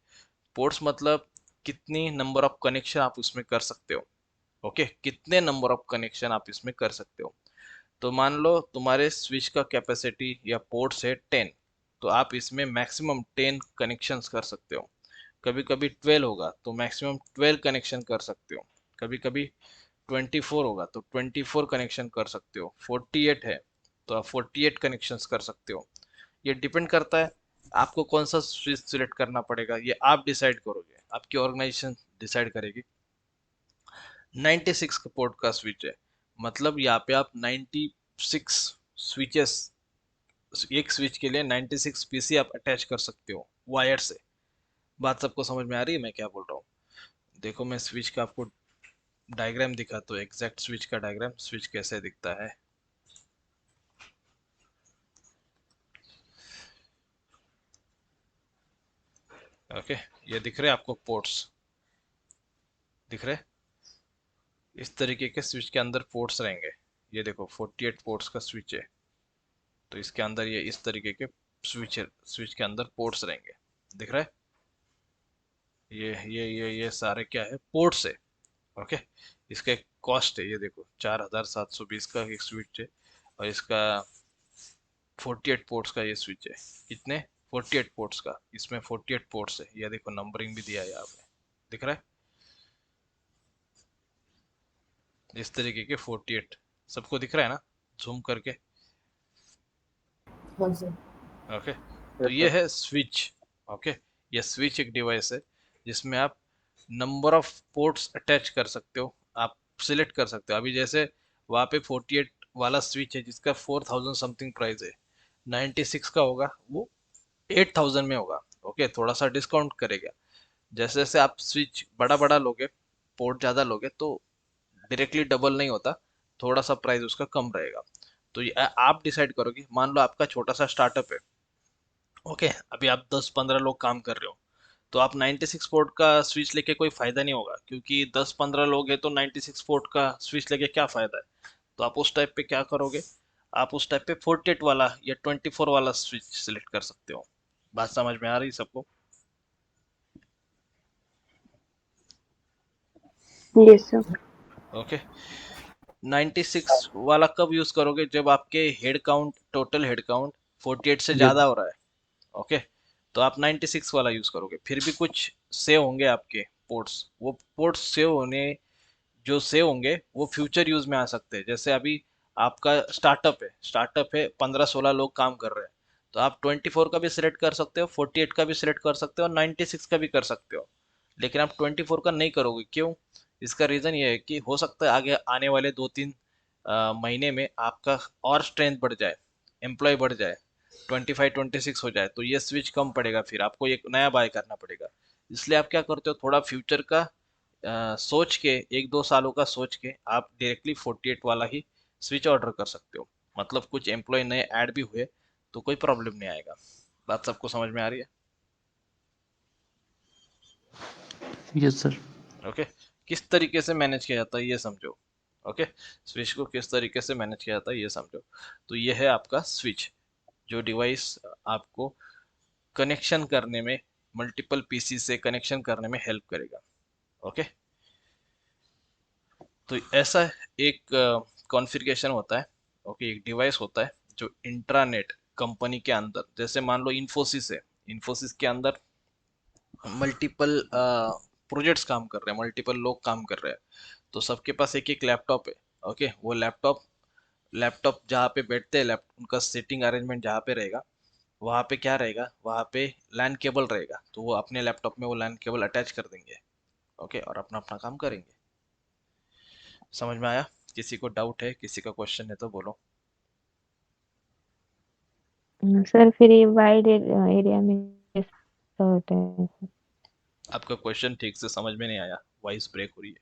Speaker 1: पोर्ट्स मतलब कितनी नंबर ऑफ कनेक्शन आप उसमें कर सकते हो। ओके, कितने नंबर ऑफ कनेक्शन आप इसमें कर सकते हो। तो मान लो तुम्हारे स्विच का कैपेसिटी या पोर्ट्स है 10, तो आप इसमें मैक्सिमम 10 कनेक्शंस कर सकते हो। कभी कभी 12 होगा तो मैक्सिमम 12 कनेक्शन कर सकते हो। कभी कभी 24 होगा तो 24 कनेक्शन कर सकते हो। 48 है तो आप 48 कनेक्शंस कर सकते हो। ये डिपेंड करता है आपको कौन सा स्विच सिलेक्ट करना पड़ेगा, ये आप डिसाइड करोगे, आपकी ऑर्गेनाइजेशन डिसाइड करेगी। 96 का पोर्ट का स्विच है, मतलब यहाँ पे आप 96 स्विचेस, एक स्विच के लिए 96 पीसी आप अटैच कर सकते हो वायर से। बात सबको समझ में आ रही है मैं क्या बोल रहा हूँ? देखो मैं स्विच का आपको डायग्राम दिखाता हूँ, एग्जैक्ट स्विच का डायग्राम, स्विच कैसे दिखता है। ओके, ये दिख रहे हैं आपको पोर्ट्स? दिख रहे? इस तरीके के स्विच के अंदर पोर्ट्स रहेंगे। ये देखो 48 पोर्ट्स का स्विच है, तो इसके अंदर ये इस तरीके के स्विच के अंदर पोर्ट्स रहेंगे। दिख रहा है? ये सारे क्या है? पोर्ट्स है। ओके, इसका एक कॉस्ट है, ये देखो 4720 का एक स्विच है, और इसका 48 पोर्ट्स का ये स्विच है। कितने? 48 पोर्ट्स का, इसमें 48 पोर्ट्स है। ये देखो नंबरिंग भी दिया है यहाँ पे। दिख रहा है? इस तरीके के 48 सबको दिख रहा है ना, जूम करके?
Speaker 3: हाँ सर।
Speaker 1: ओके, तो
Speaker 2: Yes,
Speaker 1: ये
Speaker 2: sir.
Speaker 1: है स्विच। ओके, ये स्विच एक डिवाइस है जिसमें आप नंबर ऑफ पोर्ट्स अटैच कर सकते हो, आप सिलेक्ट कर सकते हो। अभी जैसे वहाँ पे 48 वाला स्विच है जिसका 4000 समथिंग प्राइस है, 96 का होगा वो 8000 में होगा। ओके, थोड़ा सा डिस्काउंट करेगा। जैसे जैसे आप स्विच बड़ा बड़ा लोगे, पोर्ट ज़्यादा लोगे, तो डायरेक्टली डबल नहीं होता, थोड़ा सा प्राइस उसका कम रहेगा। तो ये आप डिसाइड करोगे। मान लो आपका छोटा सा स्टार्टअप है। ओके, अभी आप 10-15 लोग काम कर रहे हो, तो आप 96 पोर्ट का स्विच लेके कोई फायदा नहीं होगा, क्योंकि 10-15 लोग हैं तो 96 पोर्ट का स्विच लेके क्या फायदा है। तो आप उस टाइप पे क्या करोगे? आप उस टाइप पे 48 वाला या 24 वाला स्विच सिलेक्ट कर सकते हो। बात समझ में आ रही सबको?
Speaker 4: Yes, sir.
Speaker 1: ओके, 96 वाला कब यूज करोगे? जब आपके head count, total head count 48 से
Speaker 5: Yes.
Speaker 1: ज्यादा हो रहा है। ओके, तो आप 96 वाला यूज करोगे। फिर भी कुछ सेव होंगे आपके पोर्ट्स, वो पोर्ट्स सेव होने, जो सेव होंगे वो फ्यूचर यूज में आ सकते हैं। जैसे अभी आपका स्टार्टअप है 15-16 लोग काम कर रहे हैं, तो आप 24 का भी सिलेक्ट कर सकते हो, 48 का भी सिलेक्ट कर सकते हो, और 96 का भी कर सकते हो। लेकिन आप 24 का नहीं करोगे, क्यों? इसका रीज़न ये है कि हो सकता है आगे आने वाले 2-3 महीने में आपका और स्ट्रेंथ बढ़ जाए, एम्प्लॉय बढ़ जाए, 25-26 हो जाए, तो ये स्विच कम पड़ेगा, फिर आपको एक नया बाय करना पड़ेगा। इसलिए आप क्या करते हो, थोड़ा फ्यूचर का सोच के, 1-2 सालों का सोच के आप डायरेक्टली 48 वाला ही स्विच ऑर्डर कर सकते हो। मतलब कुछ एम्प्लॉय नए ऐड भी हुए तो कोई प्रॉब्लम नहीं आएगा। बात सबको समझ में आ रही है?
Speaker 5: Yes, sir.
Speaker 1: ओके, किस तरीके से मैनेज किया जाता है ये समझो। ओके, स्विच को किस तरीके से मैनेज किया जाता है ये समझो। तो ये है आपका स्विच, जो डिवाइस आपको कनेक्शन करने में, मल्टीपल पीसी से कनेक्शन करने में हेल्प करेगा। ओके, तो ऐसा एक कॉन्फ़िगरेशन होता है। ओके, एक डिवाइस होता है जो इंट्रानेट कंपनी के अंदर, जैसे मान लो इन्फोसिस है, इन्फोसिस के अंदर मल्टीपल प्रोजेक्ट्स काम कर रहे हैं, मल्टीपल लोग काम कर रहे हैं, तो सबके पास एक एक लैपटॉप है। ओके, वो लैपटॉप लैपटॉप जहाँ पे बैठते हैं, उनका सेटिंग अरेंजमेंट जहाँ पे रहेगा, वहाँ पे क्या रहेगा, वहाँ पे लैन केबल रहेगा, तो वो अपने लैपटॉप में वो लैन केबल अटैच कर देंगे। ओके, और अपना अपना काम करेंगे। समझ में आया? किसी को डाउट है, किसी का क्वेश्चन है तो बोलो।
Speaker 4: सर फिर ये वाइड एरिया में कैसा होता है?
Speaker 1: आपका क्वेश्चन ठीक से समझ में नहीं आया, वॉइस ब्रेक हो रही है।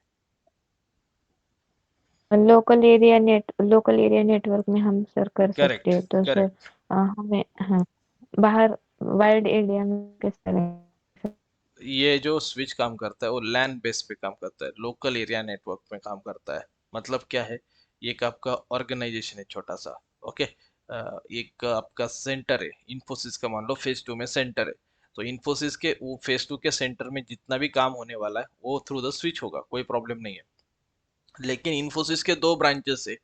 Speaker 4: लोकल एरिया नेटवर्क में हम सर कर
Speaker 1: करेक्ट,
Speaker 4: सकते हैं, तो सर
Speaker 1: करेक्ट।
Speaker 4: हमें, हाँ, बाहर वाइड एरिया में किस तरह?
Speaker 1: ये जो स्विच काम करता है वो लैन बेस पे काम करता है, लोकल एरिया नेटवर्क में काम करता है। मतलब क्या है, ये एक आपका ऑर्गेनाइजेशन है छोटा सा। ओके, एक आपका सेंटर है, इन्फोसिस का मान लो फेज 2 में सेंटर है। तो इन्फोसिस के वो फेज 2 के सेंटर में जितना भी काम होने वाला है वो थ्रू द स्विच होगा, कोई प्रॉब्लम नहीं है। लेकिन इन्फोसिस के दो ब्रांचेस है,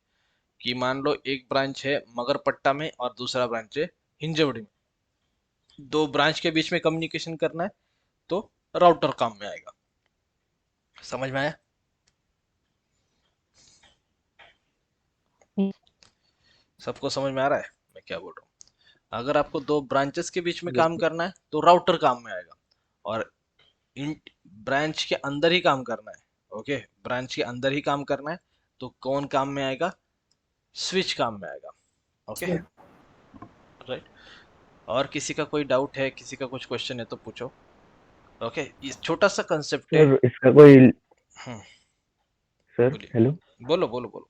Speaker 1: कि मान लो एक ब्रांच है मगरपट्टा में और दूसरा ब्रांच है हिंजवड़ी में। दो ब्रांच के बीच में कम्युनिकेशन करना है, तो राउटर काम में आएगा। समझ में आया? सबको समझ में आ रहा है मैं क्या बोल रहा हूँ? अगर आपको दो ब्रांचेस के बीच में
Speaker 2: यस
Speaker 1: काम करना है तो राउटर काम में आएगा। और इन ब्रांच के अंदर ही काम करना है, ओके, ब्रांच के अंदर ही काम करना है, तो कौन काम में आएगा? स्विच काम में आएगा। Okay,
Speaker 3: Yeah.
Speaker 1: राइट। और किसी का कोई डाउट है, किसी का कुछ क्वेश्चन है तो पूछो। ओके, ये छोटा सा कंसेप्ट है।
Speaker 5: सर इसका कोई
Speaker 1: हम्म,
Speaker 5: सर
Speaker 1: बोलिए,
Speaker 5: हेलो
Speaker 1: बोलो बोलो बोलो।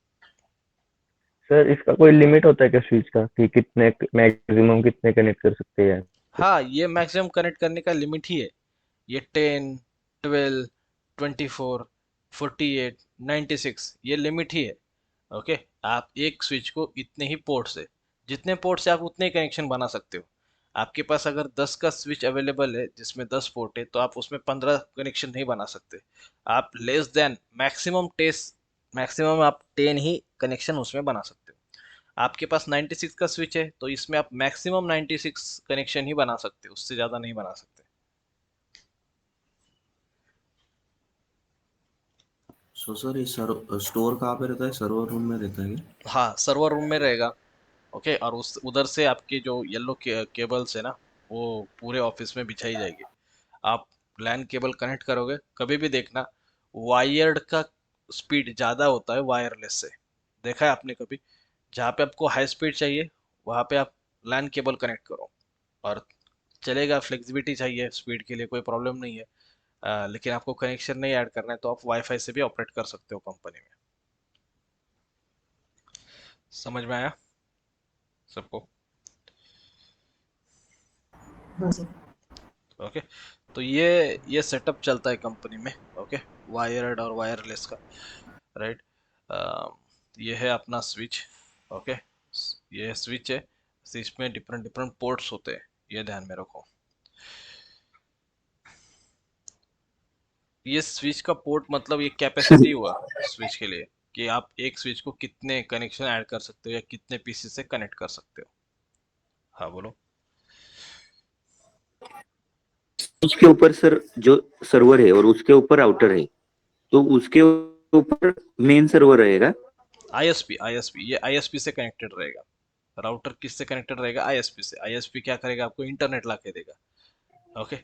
Speaker 5: सर, इसका कोई लिमिट होता है क्या स्विच का, कि कितने मैक्सिमम कितने कनेक्ट कर सकते हैं?
Speaker 1: हाँ, ये मैक्सिमम कनेक्ट करने का लिमिट ही है। ये 10, 12, 24, 48, 96 ये लिमिट ही है। ओके, आप एक स्विच को इतने ही पोर्ट से, जितने पोर्ट से आप उतने कनेक्शन बना सकते हो। आपके पास अगर 10 का स्विच अवेलेबल है जिसमें 10 पोर्ट है, तो आप उसमें 15 कनेक्शन नहीं बना सकते। आप less than maximum test, maximum आप 10 ही कनेक्शन उसमें बना सकते हो। आपके पास 96 का स्विच है तो इसमें आप मैक्सिमम 96 कनेक्शन ही बना सकते हो, उससे ज़्यादा नहीं बना सकते।
Speaker 2: सो सर ये स्टोर कहाँ पे रहता है, सर्वर रूम में रहता है क्या?
Speaker 1: हाँ, सर्वर रूम में रहेगा। ओके, और उस उधर से आपकी जो येलो केबल्स है ना, वो पूरे ऑफिस में बिछाई जाएगी। आप लैन केबल कनेक्ट करोगे, कभी भी देखना वायर्ड का स्पीड ज़्यादा होता है वायरलेस से। देखा है आपने कभी? जहाँ पे आपको हाई स्पीड चाहिए वहाँ पे आप लैन केबल कनेक्ट करो, और चलेगा। फ्लेक्सिबिलिटी चाहिए स्पीड के लिए, कोई प्रॉब्लम नहीं है। लेकिन आपको कनेक्शन नहीं ऐड करना है तो आप वाईफाई से भी ऑपरेट कर सकते हो कंपनी में। समझ में आया सबको?
Speaker 3: हाँ सर।
Speaker 1: ओके, तो ये सेटअप चलता है कंपनी में। ओके, वायर्ड और वायरलेस का, राइट। ये है अपना स्विच। ओके, ये स्विच है, स्विच में डिफरेंट डिफरेंट पोर्ट्स होते हैं, ये ध्यान में रखो। ये स्विच का पोर्ट मतलब ये कैपेसिटी हुआ स्विच के लिए, कि आप एक स्विच को कितने कनेक्शन ऐड कर सकते हो या कितने पीसी से कनेक्ट कर सकते हो। हाँ बोलो।
Speaker 7: उसके ऊपर सर जो सर्वर है और उसके ऊपर राउटर है, तो उसके ऊपर मेन सर्वर रहेगा।
Speaker 1: आईएसपी, आईएसपी, ये आईएसपी से कनेक्टेड रहेगा। राउटर किससे कनेक्टेड रहेगा? आईएसपी से। आईएसपी क्या करेगा? आपको इंटरनेट ला के देगा। ओके,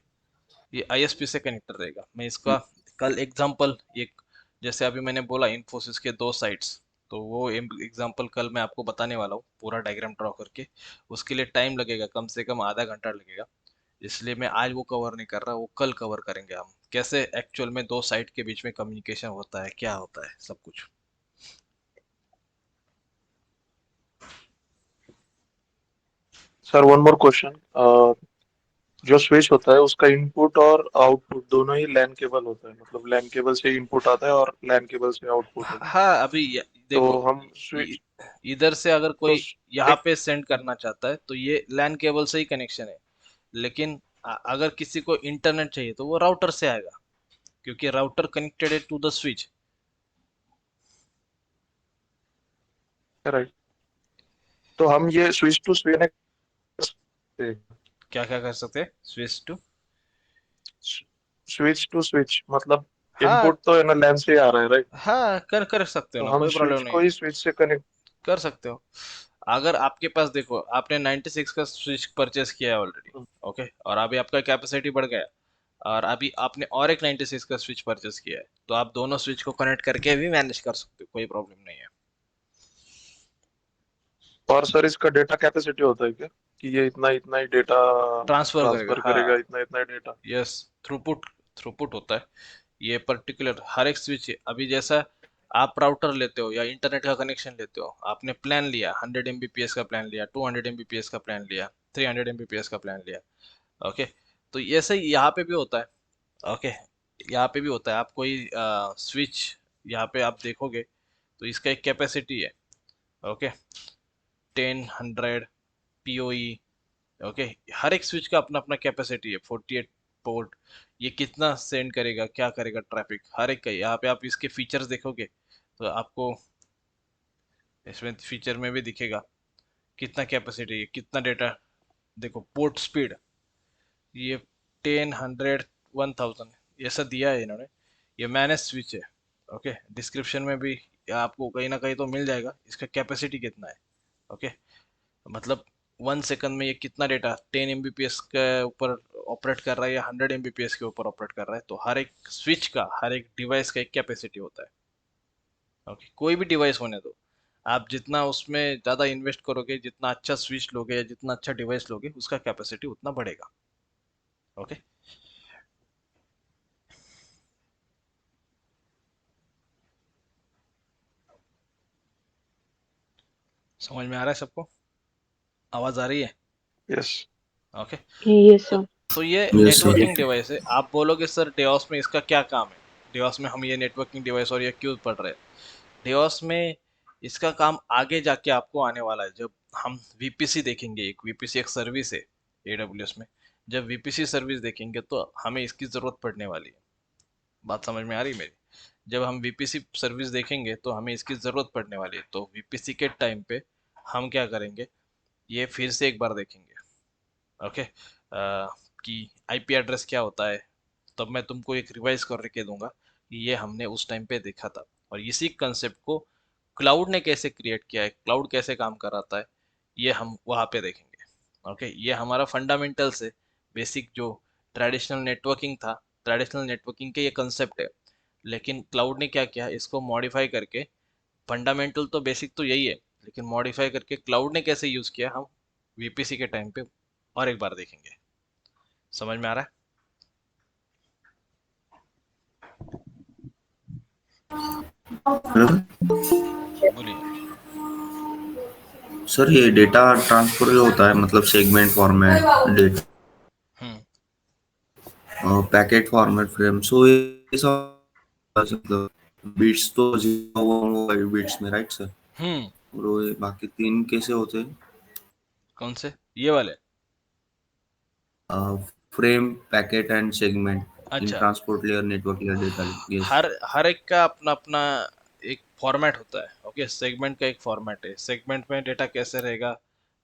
Speaker 1: ये आईएसपी से कनेक्टेड रहेगा। मैं इसका कल एग्जांपल, एक जैसे अभी मैंने बोला इन्फोसिस के दो साइट्स, तो वो एग्जांपल कल मैं आपको बताने वाला हूँ पूरा डायग्राम ड्रॉ करके। उसके लिए टाइम लगेगा, कम से कम आधा घंटा लगेगा। इसलिए मैं आज वो कवर नहीं कर रहा, वो कल कवर करेंगे हम, कैसे एक्चुअल में दो साइट के बीच में कम्युनिकेशन होता है, क्या होता है, सब कुछ।
Speaker 8: सर वन मोर क्वेश्चन, जो स्विच होता है उसका इनपुट और आउटपुट दोनों ही लैन केबल होता है, मतलब लैन केबल से इनपुट आता है और लैन केबल से आउटपुट होता है।
Speaker 1: हाँ, अभी
Speaker 8: तो
Speaker 1: देखो,
Speaker 8: हम
Speaker 1: इ-
Speaker 8: स्विच
Speaker 1: इधर से अगर
Speaker 8: तो
Speaker 1: कोई यहाँ
Speaker 8: एक
Speaker 1: पे सेंड करना चाहता है तो ये लैन केबल से ही कनेक्शन है। लेकिन अगर किसी को इंटरनेट चाहिए तो वो राउटर से आएगा, क्योंकि राउटर कनेक्टेड है टू द स्विच।
Speaker 8: राइट, तो हम ये स्विच टू स्विच
Speaker 1: क्या क्या कर सकते हैं? Switch two,
Speaker 8: switch two switch मतलब
Speaker 1: हाँ,
Speaker 8: इनपुट तो है ना लैन से ही आ रहा है, राइट?
Speaker 1: हाँ, कर कर सकते हो
Speaker 8: तो
Speaker 1: ना,
Speaker 8: हम
Speaker 1: कोई प्रॉब्लम
Speaker 8: स्विच
Speaker 1: नहीं
Speaker 8: को
Speaker 1: है।
Speaker 8: ही स्विच से कनेक्ट।
Speaker 1: कर सकते हो। अगर आपके पास, देखो, आपने 96 का स्विच परचेस किया है ऑलरेडी, ओके, और अभी आपका कैपेसिटी बढ़ गया, और अभी आपने और एक 96 का स्विच परचेस किया है, तो आप दोनों स्विच को कनेक्ट करके भी मैनेज कर सकते हो, कोई प्रॉब्लम नहीं है।
Speaker 8: और सर इसका डेटा कैपेसिटी होता है क्या, कि ये इतना इतना ही डेटा
Speaker 1: ट्रांसफर करेगा,
Speaker 8: ट्रांसफर करेगा,
Speaker 1: हाँ।
Speaker 8: इतना इतना ही डेटा?
Speaker 1: यस, थ्रूपुट, थ्रूपुट होता है। ये पर्टिकुलर हर एक स्विच है। अभी जैसा आप राउटर लेते हो या इंटरनेट का कनेक्शन लेते हो, आपने प्लान लिया, 100 Mbps का प्लान लिया, 200 Mbps का प्लान लिया, 300 Mbps का प्लान लिया। ओके, तो ऐसे ही यहाँ पे भी होता है। ओके, यहाँ पे भी होता है। आप कोई स्विच यहाँ पे आप देखोगे तो इसका एक कैपेसिटी है। Okay, 10 100 PoE। ओके, हर एक स्विच का अपना अपना कैपेसिटी है, 48 पोर्ट। ये कितना सेंड करेगा, क्या करेगा ट्रैफिक, हर एक का। यहाँ पे आप इसके फीचर्स देखोगे तो आपको इसमें फीचर में भी दिखेगा कितना कैपेसिटी है, कितना डेटा। देखो पोर्ट स्पीड, ये 10 100 1000 ऐसा दिया है इन्होंने। ये मैनेज स्विच है। ओके, डिस्क्रिप्शन में भी आपको कहीं ना कहीं तो मिल जाएगा इसका कैपेसिटी कितना है। ओके, मतलब 1 सेकंड में ये कितना डेटा 10 Mbps के ऊपर ऑपरेट कर रहा है या 100 Mbps के ऊपर ऑपरेट कर रहा है। तो हर एक स्विच का, हर एक डिवाइस का एक कैपेसिटी होता है। ओके, कोई भी डिवाइस होने दो, आप जितना उसमें ज़्यादा इन्वेस्ट करोगे, जितना अच्छा स्विच लोगे या जितना अच्छा डिवाइस लोगे, उसका कैपेसिटी उतना बढ़ेगा। ओके, समझ में आ रहा है सबको? आवाज़ आ रही है?
Speaker 8: यस।
Speaker 1: ओके,
Speaker 4: Yes,
Speaker 1: तो
Speaker 4: sir.
Speaker 1: तो ये
Speaker 2: यस सर।
Speaker 1: नेटवर्किंग डिवाइस है। आप बोलोगे सर डिओस में इसका क्या काम है, डिओस में हम ये नेटवर्किंग डिवाइस और ये क्यों पढ़ रहे हैं? डिओस में इसका काम आगे जाके आपको आने वाला है। जब हम वीपीसी देखेंगे, एक वीपीसी एक सर्विस है एडब्ल्यूएस में, जब वीपीसी सर्विस देखेंगे तो हमें इसकी ज़रूरत पड़ने वाली है। बात समझ में आ रही मेरी? जब हम वीपीसी सर्विस देखेंगे तो हमें इसकी ज़रूरत पड़ने वाली है। तो वीपीसी के टाइम पे हम क्या करेंगे, ये फिर से एक बार देखेंगे। ओके, कि आईपी एड्रेस क्या होता है। तब मैं तुमको एक रिवाइज करके दूंगा कि ये हमने उस टाइम पे देखा था, और इसी कंसेप्ट को क्लाउड ने कैसे क्रिएट किया है, क्लाउड कैसे काम कराता है, ये हम वहाँ पे देखेंगे। ओके, ये हमारा फंडामेंटल से बेसिक जो ट्रेडिशनल नेटवर्किंग था, ट्रेडिशनल नेटवर्किंग के ये कंसेप्ट है। लेकिन क्लाउड ने क्या किया, इसको मॉडिफाई करके, फंडामेंटल तो बेसिक तो यही है, लेकिन मॉडिफाई करके क्लाउड ने कैसे यूज़ किया, हम वीपीसी के टाइम पे और एक बार देखेंगे। समझ में आ रहा है? बोलिए।
Speaker 2: सर ये डेटा ट्रांसफर जो होता है, मतलब सेगमेंट फॉर्मेट, डेटा
Speaker 1: हम्म
Speaker 2: पैकेट फॉर्मेट, फ्रेम, सो ये सब मतलब बिट्स तो 0 1 बिट्स में, राइट सर?
Speaker 1: हम्म
Speaker 2: और वो ये बाकी 3 कैसे होते हैं?
Speaker 1: कौन से ये वाले?
Speaker 2: फ्रेम, पैकेट एंड सेगमेंट इन
Speaker 1: अच्छा,
Speaker 2: transport layer, network layer, data layer. Yes.
Speaker 1: हर हर एक का अपना अपना एक फॉर्मेट होता है। ओके, सेगमेंट का एक फॉर्मेट है, सेगमेंट में डेटा कैसे रहेगा,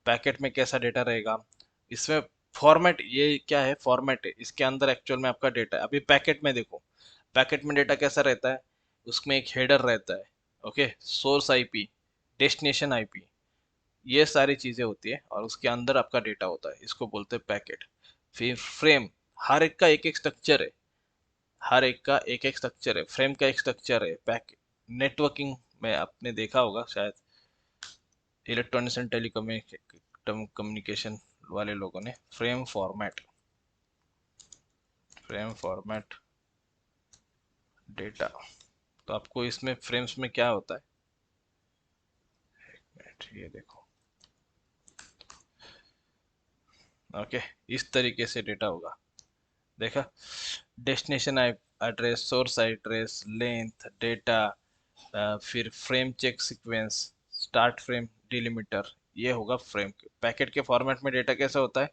Speaker 1: पैकेट में कैसा डेटा रहेगा। इसमें फॉर्मेट, ये क्या है, फॉर्मेट है, इसके अंदर एक्चुअल में आपका डेटा है। अभी पैकेट में देखो, पैकेट में डेटा कैसा रहता है, उसमें एक हेडर रहता है। Okay, source IP, destination IP, ये सारी चीज़ें होती है, और उसके अंदर आपका डेटा होता है, इसको बोलते हैं पैकेट। फिर फ्रेम, हर एक का एक एक स्ट्रक्चर है, हर एक का एक एक स्ट्रक्चर है, फ्रेम का एक स्ट्रक्चर है। पैकेट नेटवर्किंग में आपने देखा होगा शायद, इलेक्ट्रॉनिक्स एंड टेलीकम्युनिकेशन वाले लोगों ने, frame format, frame format data. तो आपको इसमें फ्रेम्स में क्या होता है, ये देखो। ओके, इस तरीके से डेटा होगा, देखा? Destination address, source address, length, data, फिर frame check sequence, start frame, delimiter, ये होगा फ्रेम के। पैकेट के फॉर्मेट में डेटा कैसा होता है,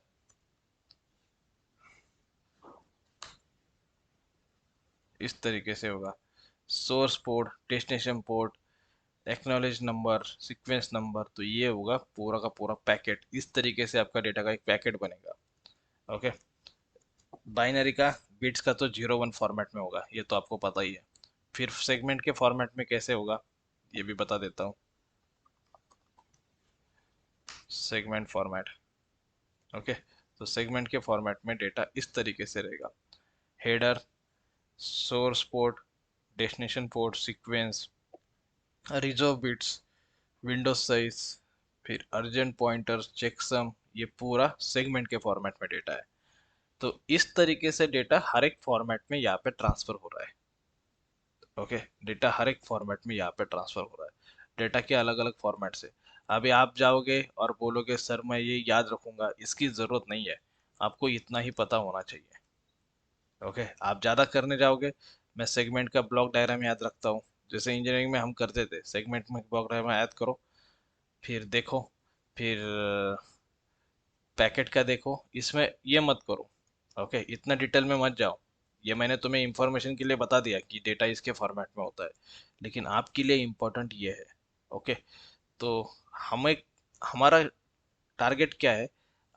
Speaker 1: इस तरीके से होगा। Source port, destination port, acknowledge number, sequence number, तो ये होगा पूरा का पूरा पैकेट। इस तरीके से आपका डेटा का एक पैकेट बनेगा। ओके, बाइनरी का, बिट्स का तो 0 1 फॉर्मेट में होगा, ये तो आपको पता ही है। फिर सेगमेंट के फॉर्मेट में कैसे होगा, ये भी बता देता हूँ। सेगमेंट फॉर्मेट, ओके, तो सेगमेंट के फॉर्मेट में डेटा इस तरीके से रहेगा। Header, source port, destination port, sequence, reserve bits, window size, फिर अर्जेंट पॉइंटर, चेकसम, ये पूरा सेगमेंट के फॉर्मेट में डेटा है। तो इस तरीके से डेटा हर एक फॉर्मेट में यहाँ पे ट्रांसफर हो रहा है। ओके, डेटा हर एक फॉर्मेट में यहाँ पे ट्रांसफर हो रहा है, डेटा के अलग अलग फॉर्मेट से। अभी आप जाओगे और बोलोगे सर मैं ये याद रखूंगा, इसकी ज़रूरत नहीं है, आपको इतना ही पता होना चाहिए। ओके, आप ज़्यादा करने जाओगे, मैं सेगमेंट का ब्लॉक डायग्राम याद रखता हूँ, जैसे इंजीनियरिंग में हम करते थे, सेगमेंट में ब्लॉक डायग्राम याद करो, फिर देखो, फिर पैकेट का देखो, इसमें ये मत करो। ओके, इतना डिटेल में मत जाओ, ये मैंने तुम्हें इंफॉर्मेशन के लिए बता दिया कि डेटा इसके फॉर्मेट में होता है, लेकिन आपके लिए इम्पोर्टेंट ये है। ओके, तो हमें, हमारा टारगेट क्या है,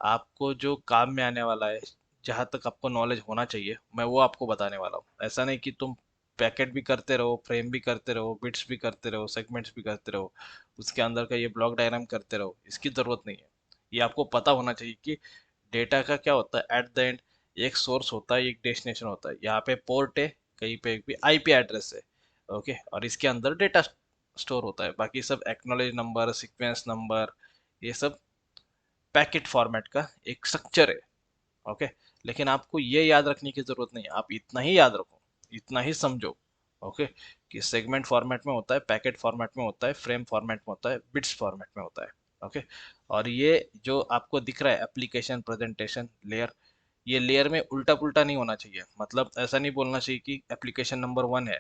Speaker 1: आपको जो काम में आने वाला है, जहाँ तक आपको नॉलेज होना चाहिए, मैं वो आपको बताने वाला हूँ। ऐसा नहीं कि तुम पैकेट भी करते रहो, फ्रेम भी करते रहो, बिट्स भी करते रहो, सेगमेंट्स भी करते रहो, उसके अंदर का ये ब्लॉक डायग्राम करते रहो, इसकी ज़रूरत नहीं है। ये आपको पता होना चाहिए कि डेटा का क्या होता है एट द एंड, एक सोर्स होता है, एक डेस्टिनेशन होता है, यहाँ पे पोर्ट है, कहीं पे भी आईपी एड्रेस है। ओके, और इसके अंदर डेटा स्टोर होता है, बाकी सब एक्नॉलेज नंबर, सीक्वेंस नंबर, ये सब पैकेट फॉर्मेट का एक स्ट्रक्चर है। ओके, लेकिन आपको ये याद रखने की जरूरत नहीं है, आप इतना ही याद रखो, इतना ही समझो। ओके, कि सेगमेंट फॉर्मेट में होता है, पैकेट फॉर्मेट में होता है, फ्रेम फॉर्मेट में होता है, बिट्स फॉर्मेट में होता है। ओके, और ये जो आपको दिख रहा है एप्लीकेशन प्रेजेंटेशन लेयर, ये लेयर में उल्टा पुल्टा नहीं होना चाहिए, मतलब ऐसा नहीं बोलना चाहिए कि एप्लीकेशन नंबर 1 है,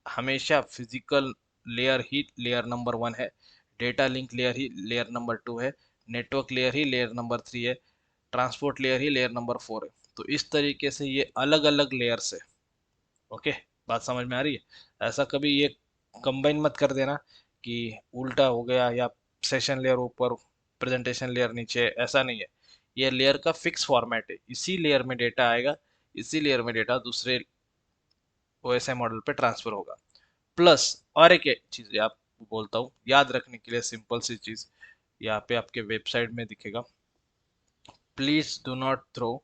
Speaker 1: हमेशा फिजिकल लेयर ही लेयर नंबर 1 है, डेटा लिंक लेयर ही लेयर नंबर 2 है, नेटवर्क लेयर ही लेयर नंबर 3 है, ट्रांसपोर्ट लेयर ही लेयर नंबर 4 है। तो इस तरीके से ये अलग अलग लेयर्स है। ओके, बात समझ में आ रही है? ऐसा कभी ये कंबाइन मत कर देना कि उल्टा हो गया, या सेशन लेयर ऊपर प्रेजेंटेशन लेयर नीचे, ऐसा नहीं है। ये लेयर का फिक्स फॉर्मेट है, इसी लेयर में डेटा आएगा, इसी लेयर में डेटा दूसरे ओएसआई मॉडल पे ट्रांसफर होगा। प्लस और एक चीज आप बोलता हूँ याद रखने के लिए, सिंपल सी चीज, यहाँ पे आपके वेबसाइट में दिखेगा, please do not throw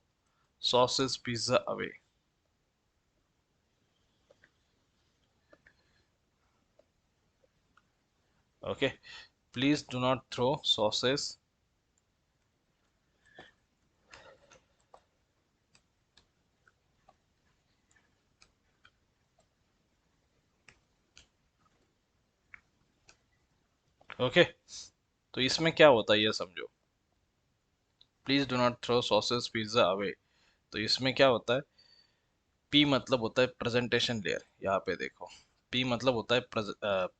Speaker 1: sauces pizza away. Okay, please do not throw sauces, okay, तो इसमें क्या होता है ये समझो, please do not throw sauces pizza away. तो इसमें क्या होता है, पी मतलब होता है प्रेजेंटेशन लेयर, यहाँ पे देखो, पी मतलब होता है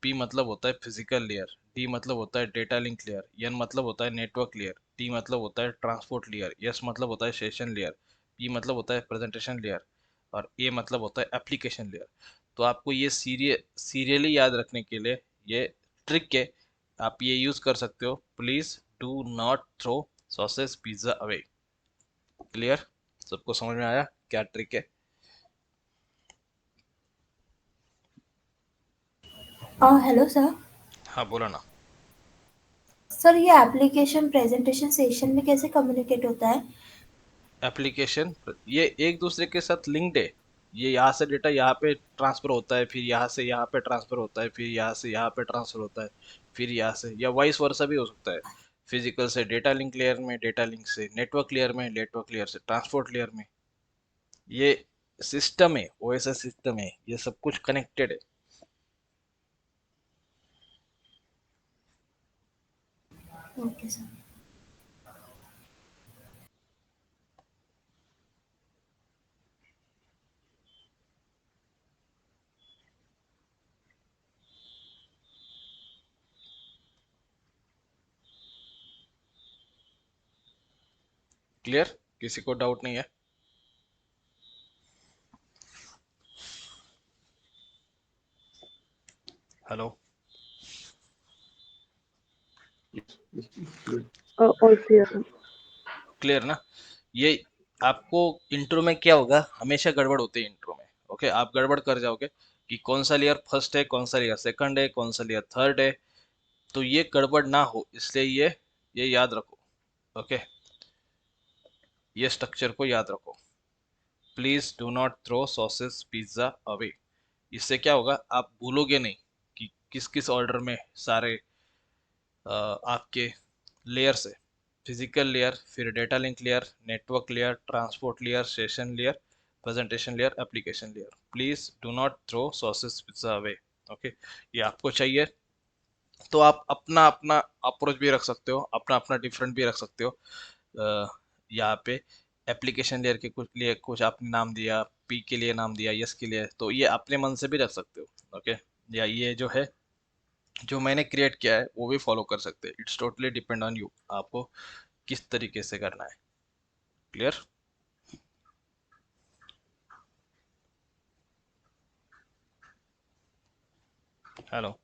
Speaker 1: पी मतलब होता है फिजिकल लेयर, डी मतलब होता है डेटा लिंक लेयर, एन मतलब होता है नेटवर्क लेयर, टी मतलब होता है ट्रांसपोर्ट लेयर, एस मतलब होता है सेशन लेयर, पी मतलब होता है प्रेजेंटेशन लेयर, और ए मतलब होता है एप्लीकेशन लेयर। तो आपको ये सीरियली याद रखने के लिए ये ट्रिक है, आप ये यूज कर सकते हो, please do not throw sauces pizza away. Clear? सबको समझ में आया क्या ट्रिक है?
Speaker 9: Hello sir.
Speaker 1: हाँ बोला ना।
Speaker 9: सर ये एप्लीकेशन प्रेजेंटेशन सेशन में कैसे कम्युनिकेट होता है?
Speaker 1: एप्लीकेशन, ये एक दूसरे के साथ लिंक्ड है, ये यहाँ से डेटा यहाँ पे ट्रांसफर होता है, फिर यहाँ से यहाँ पे ट्रांसफर होता है, फिर यहाँ से यहाँ पे ट्रांसफर होता है, फिर यहाँ से, या वाइस वर्सा भी हो सकता है, फिजिकल से डेटा लिंक लेयर में, डेटा लिंक से नेटवर्क लेयर में, नेटवर्क लेयर से ट्रांसपोर्ट लेयर में। ये सिस्टम है, ओएसएस सिस्टम है, ये सब कुछ कनेक्टेड है।
Speaker 9: Okay sir.
Speaker 1: क्लियर? किसी को डाउट नहीं है? Hello?
Speaker 4: all clear sir.
Speaker 1: Clear ना? ये आपको इंट्रो में क्या होगा, हमेशा गड़बड़ होती है इंट्रो में। ओके, आप गड़बड़ कर जाओगे कि कौन सा लेयर फर्स्ट है, कौन सा लेयर सेकंड है, कौन सा लेयर थर्ड है, तो ये गड़बड़ ना हो इसलिए ये याद रखो। ओके, ये स्ट्रक्चर को याद रखो, please do not throw sauces pizza away. इससे क्या होगा, आप भूलोगे नहीं कि किस किस ऑर्डर में सारे आपके लेयर्स है, फिजिकल लेयर, फिर data link layer, network layer, transport layer, session layer, presentation layer, application layer. Please do not throw sauces pizza away. Okay, ये आपको चाहिए तो आप अपना अपना अप्रोच भी रख सकते हो, अपना अपना डिफरेंट भी रख सकते हो। यहाँ पे एप्लीकेशन लेयर के कुछ लिए कुछ आपने नाम दिया, पी के लिए नाम दिया, यस के लिए, तो ये अपने मन से भी रख सकते हो। ओके, या ये जो है जो मैंने क्रिएट किया है वो भी फॉलो कर सकते हैं। It's totally depend on you, आपको किस तरीके से करना है। क्लियर? हेलो?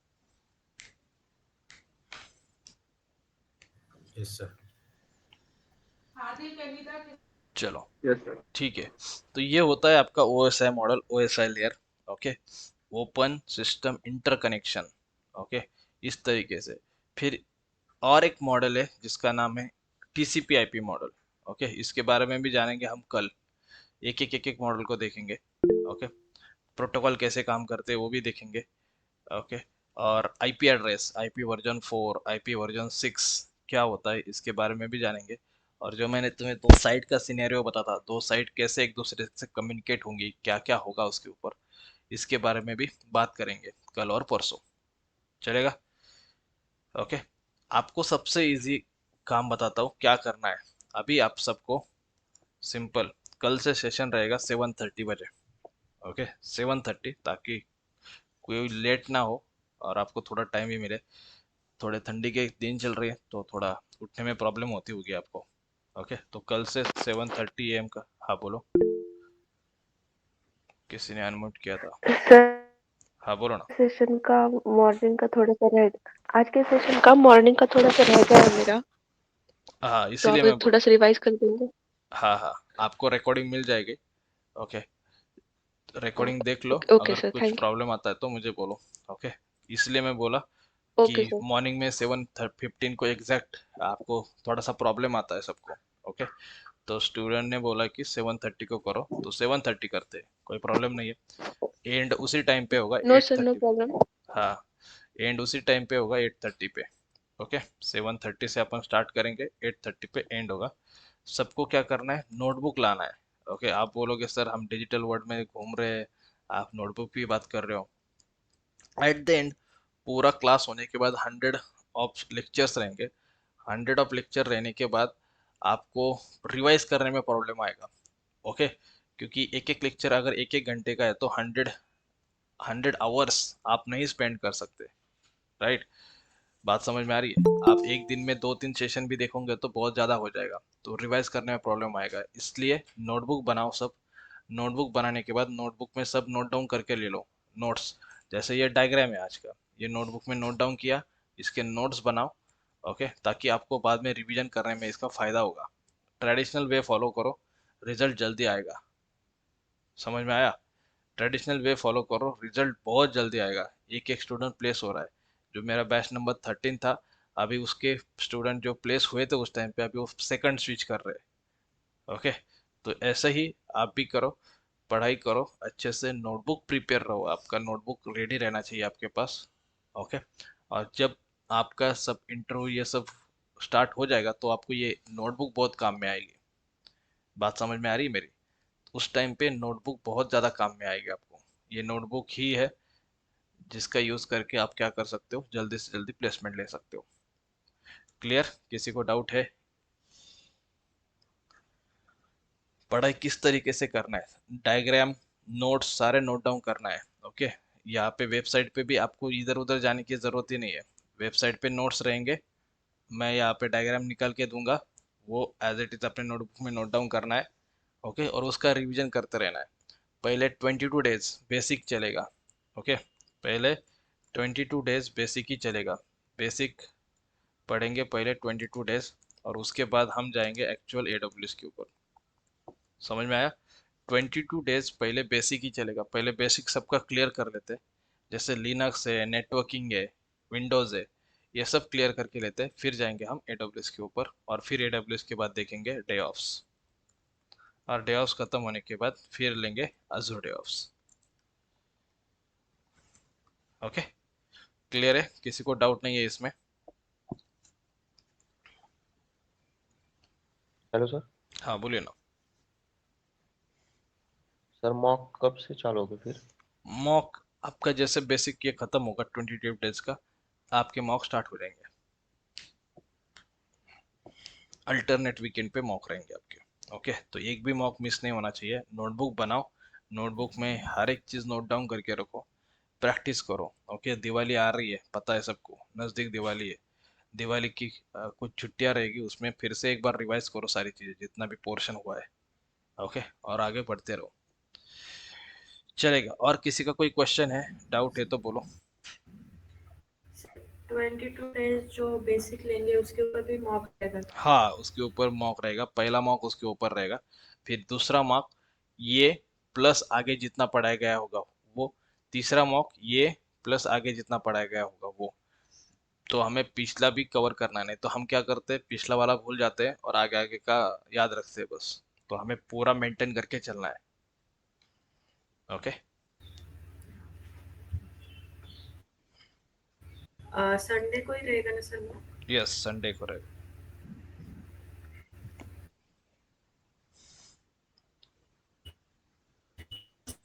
Speaker 10: Yes sir.
Speaker 1: चलो,
Speaker 5: यस सर।
Speaker 1: ठीक है। तो ये होता है आपका OSI model, OSI layer. Okay, open system interconnection. Okay, इस तरीके से। फिर और एक मॉडल है जिसका नाम है TCP/IP मॉडल। ओके, इसके बारे में भी जानेंगे हम कल। एक एक मॉडल को देखेंगे। ओके, प्रोटोकॉल कैसे काम करते हैं वो भी देखेंगे। ओके, और IP address, IP version 4, IP version 6 क्या होता है इसके बारे में भी जानेंगे। और जो मैंने तुम्हें दो साइट का सिनेरियो बताया था, दो साइट कैसे एक दूसरे से कम्युनिकेट होंगी, क्या क्या होगा उसके ऊपर, इसके बारे में भी बात करेंगे कल और परसों। चलेगा? ओके, आपको सबसे इजी काम बताता हूँ क्या करना है। अभी आप सबको सिंपल, कल से सेशन रहेगा 7:30 बजे। ओके, 7:30, ताकि कोई लेट ना हो और आपको थोड़ा टाइम भी मिले। थोड़े ठंडी के दिन चल रही है तो थोड़ा उठने में प्रॉब्लम होती होगी आपको। ओके, तो कल से 7:30 AM का। हाँ बोलो, किसी ने अनम्यूट किया था।
Speaker 11: सर
Speaker 1: हाँ बोलो ना।
Speaker 11: सेशन का मॉर्निंग का थोड़ा सा रह आज के सेशन का मॉर्निंग का थोड़ा सा रह गया है मेरा,
Speaker 1: हाँ,
Speaker 11: तो
Speaker 1: इसीलिए
Speaker 11: आप
Speaker 1: मैं
Speaker 11: थोड़ा
Speaker 1: बोला।
Speaker 11: सा रिवाइज कर देंगे।
Speaker 1: हाँ हाँ, आपको रिकॉर्डिंग मिल जाएगी। ओके, रिकॉर्डिंग देख लो,
Speaker 11: ओके ओके
Speaker 1: अगर
Speaker 11: सर,
Speaker 1: कुछ
Speaker 11: थैंक
Speaker 1: प्रॉब्लम आता है तो मुझे बोलो। ओके, इसलिए मैं बोला
Speaker 11: यू।
Speaker 1: कि
Speaker 11: ओके सर।
Speaker 1: मॉर्निंग में 7:15 को एग्जैक्ट आपको थोड़ा सा प्रॉब्लम आता है सबको। ओके, तो स्टूडेंट ने बोला कि 7:30 को करो, तो 7:30 करते हैं, कोई प्रॉब्लम नहीं है। एंड उसी टाइम पे होगा
Speaker 11: no
Speaker 1: eight
Speaker 11: sir, no
Speaker 1: thirty
Speaker 11: problem.
Speaker 1: हाँ, एंड उसी टाइम पे होगा 8:30 पे। ओके, 7:30 से अपन स्टार्ट करेंगे, 8:30 पे एंड होगा। सबको क्या करना है, नोटबुक लाना है। ओके, आप बोलोगे सर हम डिजिटल वर्ल्ड में घूम रहे हैं, आप नोटबुक की बात कर रहे हो। एट द एंड पूरा क्लास होने के बाद 100 ऑफ लेक्चर्स रहेंगे। 100 ऑफ लेक्चर रहने के बाद आपको रिवाइज करने में प्रॉब्लम आएगा। ओके, क्योंकि एक एक लेक्चर अगर एक एक घंटे का है तो 100 100 आवर्स आप नहीं स्पेंड कर सकते। राइट? बात समझ में आ रही है? आप एक दिन में 2-3 सेशन भी देखोगे तो बहुत ज़्यादा हो जाएगा, तो रिवाइज करने में प्रॉब्लम आएगा। इसलिए नोटबुक बनाओ सब। नोटबुक बनाने के बाद नोटबुक में सब नोट डाउन करके ले लो नोट्स। जैसे ये डायग्राम है आज का, ये नोटबुक में नोट डाउन किया, इसके नोट्स बनाओ। ओके, ताकि आपको बाद में रिवीजन करने में इसका फ़ायदा होगा। ट्रेडिशनल वे फॉलो करो, रिजल्ट जल्दी आएगा। समझ में आया? ट्रेडिशनल वे फॉलो करो, रिजल्ट बहुत जल्दी आएगा। एक एक स्टूडेंट प्लेस हो रहा है। जो मेरा बैच नंबर 13 था, अभी उसके स्टूडेंट जो प्लेस हुए थे उस टाइम पे, अभी वो सेकंड स्विच कर रहे हैं। ओके, तो ऐसे ही आप भी करो, पढ़ाई करो अच्छे से, नोटबुक प्रिपेयर रहो, आपका नोटबुक रेडी रहना चाहिए आपके पास। ओके, और जब आपका सब इंटरव्यू ये सब स्टार्ट हो जाएगा तो आपको ये नोटबुक बहुत काम में आएगी। बात समझ में आ रही है मेरी? उस टाइम पे नोटबुक बहुत ज़्यादा काम में आएगी आपको। ये नोटबुक ही है जिसका यूज़ करके आप क्या कर सकते हो, जल्दी से जल्दी प्लेसमेंट ले सकते हो। क्लियर? किसी को डाउट है? पढ़ाई किस तरीके से करना है, डायग्राम, नोट्स सारे नोट डाउन करना है। ओके, यहाँ पे वेबसाइट पे भी आपको इधर उधर जाने की ज़रूरत ही नहीं है। वेबसाइट पे नोट्स रहेंगे, मैं यहाँ पे डायग्राम निकाल के दूंगा, वो एज इट इज़ अपने नोटबुक में नोट डाउन करना है। ओके, और उसका रिवीजन करते रहना है। पहले 22 डेज बेसिक चलेगा। ओके, पहले 22 डेज बेसिक ही चलेगा। बेसिक पढ़ेंगे पहले 22 डेज, और उसके बाद हम जाएंगे एक्चुअल AWS के ऊपर। समझ में आया? 22 डेज पहले बेसिक ही चलेगा, पहले बेसिक सबका क्लियर कर लेते हैं। जैसे लिनक्स है, नेटवर्किंग है, विंडोज़ है, ये सब क्लियर करके लेते हैं, फिर जाएंगे हम AWS के ऊपर, और फिर AWS के बाद देखेंगे DevOps, और DevOps खत्म होने के बाद फिर लेंगे Azure DevOps। ओके, क्लियर है? किसी को डाउट नहीं है इसमें?
Speaker 5: Hello sir.
Speaker 1: हाँ बोलिए ना।
Speaker 10: सर मॉक कब से चालू होगा फिर?
Speaker 1: मॉक आपका जैसे बेसिक ये खत्म होगा 22 डेज का, आपके मॉक स्टार्ट हो जाएंगे। अल्टरनेट वीकेंड पे मॉक रहेंगे आपके। ओके, तो एक भी मॉक मिस नहीं होना चाहिए। नोटबुक बनाओ, नोटबुक में हर एक चीज नोट डाउन करके रखो, प्रैक्टिस करो। ओके, दिवाली आ रही है, पता है सबको, नजदीक दिवाली है। दिवाली की कुछ छुट्टियां रहेगी, उसमें फिर से एक बार रिवाइज करो सारी चीजें, जितना भी पोर्शन हुआ है। ओके, और आगे बढ़ते रहो। चलेगा, और किसी का कोई क्वेश्चन है, डाउट है तो बोलो।
Speaker 3: 22 डेज जो बेसिक लेंगे उसके ऊपर भी मॉक रहेगा?
Speaker 1: हाँ, उसके ऊपर मॉक रहेगा, पहला मॉक उसके ऊपर रहेगा, फिर दूसरा मॉक ये प्लस आगे जितना पढ़ाया गया होगा वो, तीसरा मॉक ये प्लस आगे जितना पढ़ाया गया होगा वो। तो हमें पिछला भी कवर करना है, नहीं तो हम क्या करते हैं, पिछला वाला भूल जाते हैं और आगे आगे का याद रखते हैं बस। तो हमें पूरा मेंटेन करके चलना है। ओके,
Speaker 3: संडे को ही रहेगा ना सर?
Speaker 1: यस, संडे को रहेगा।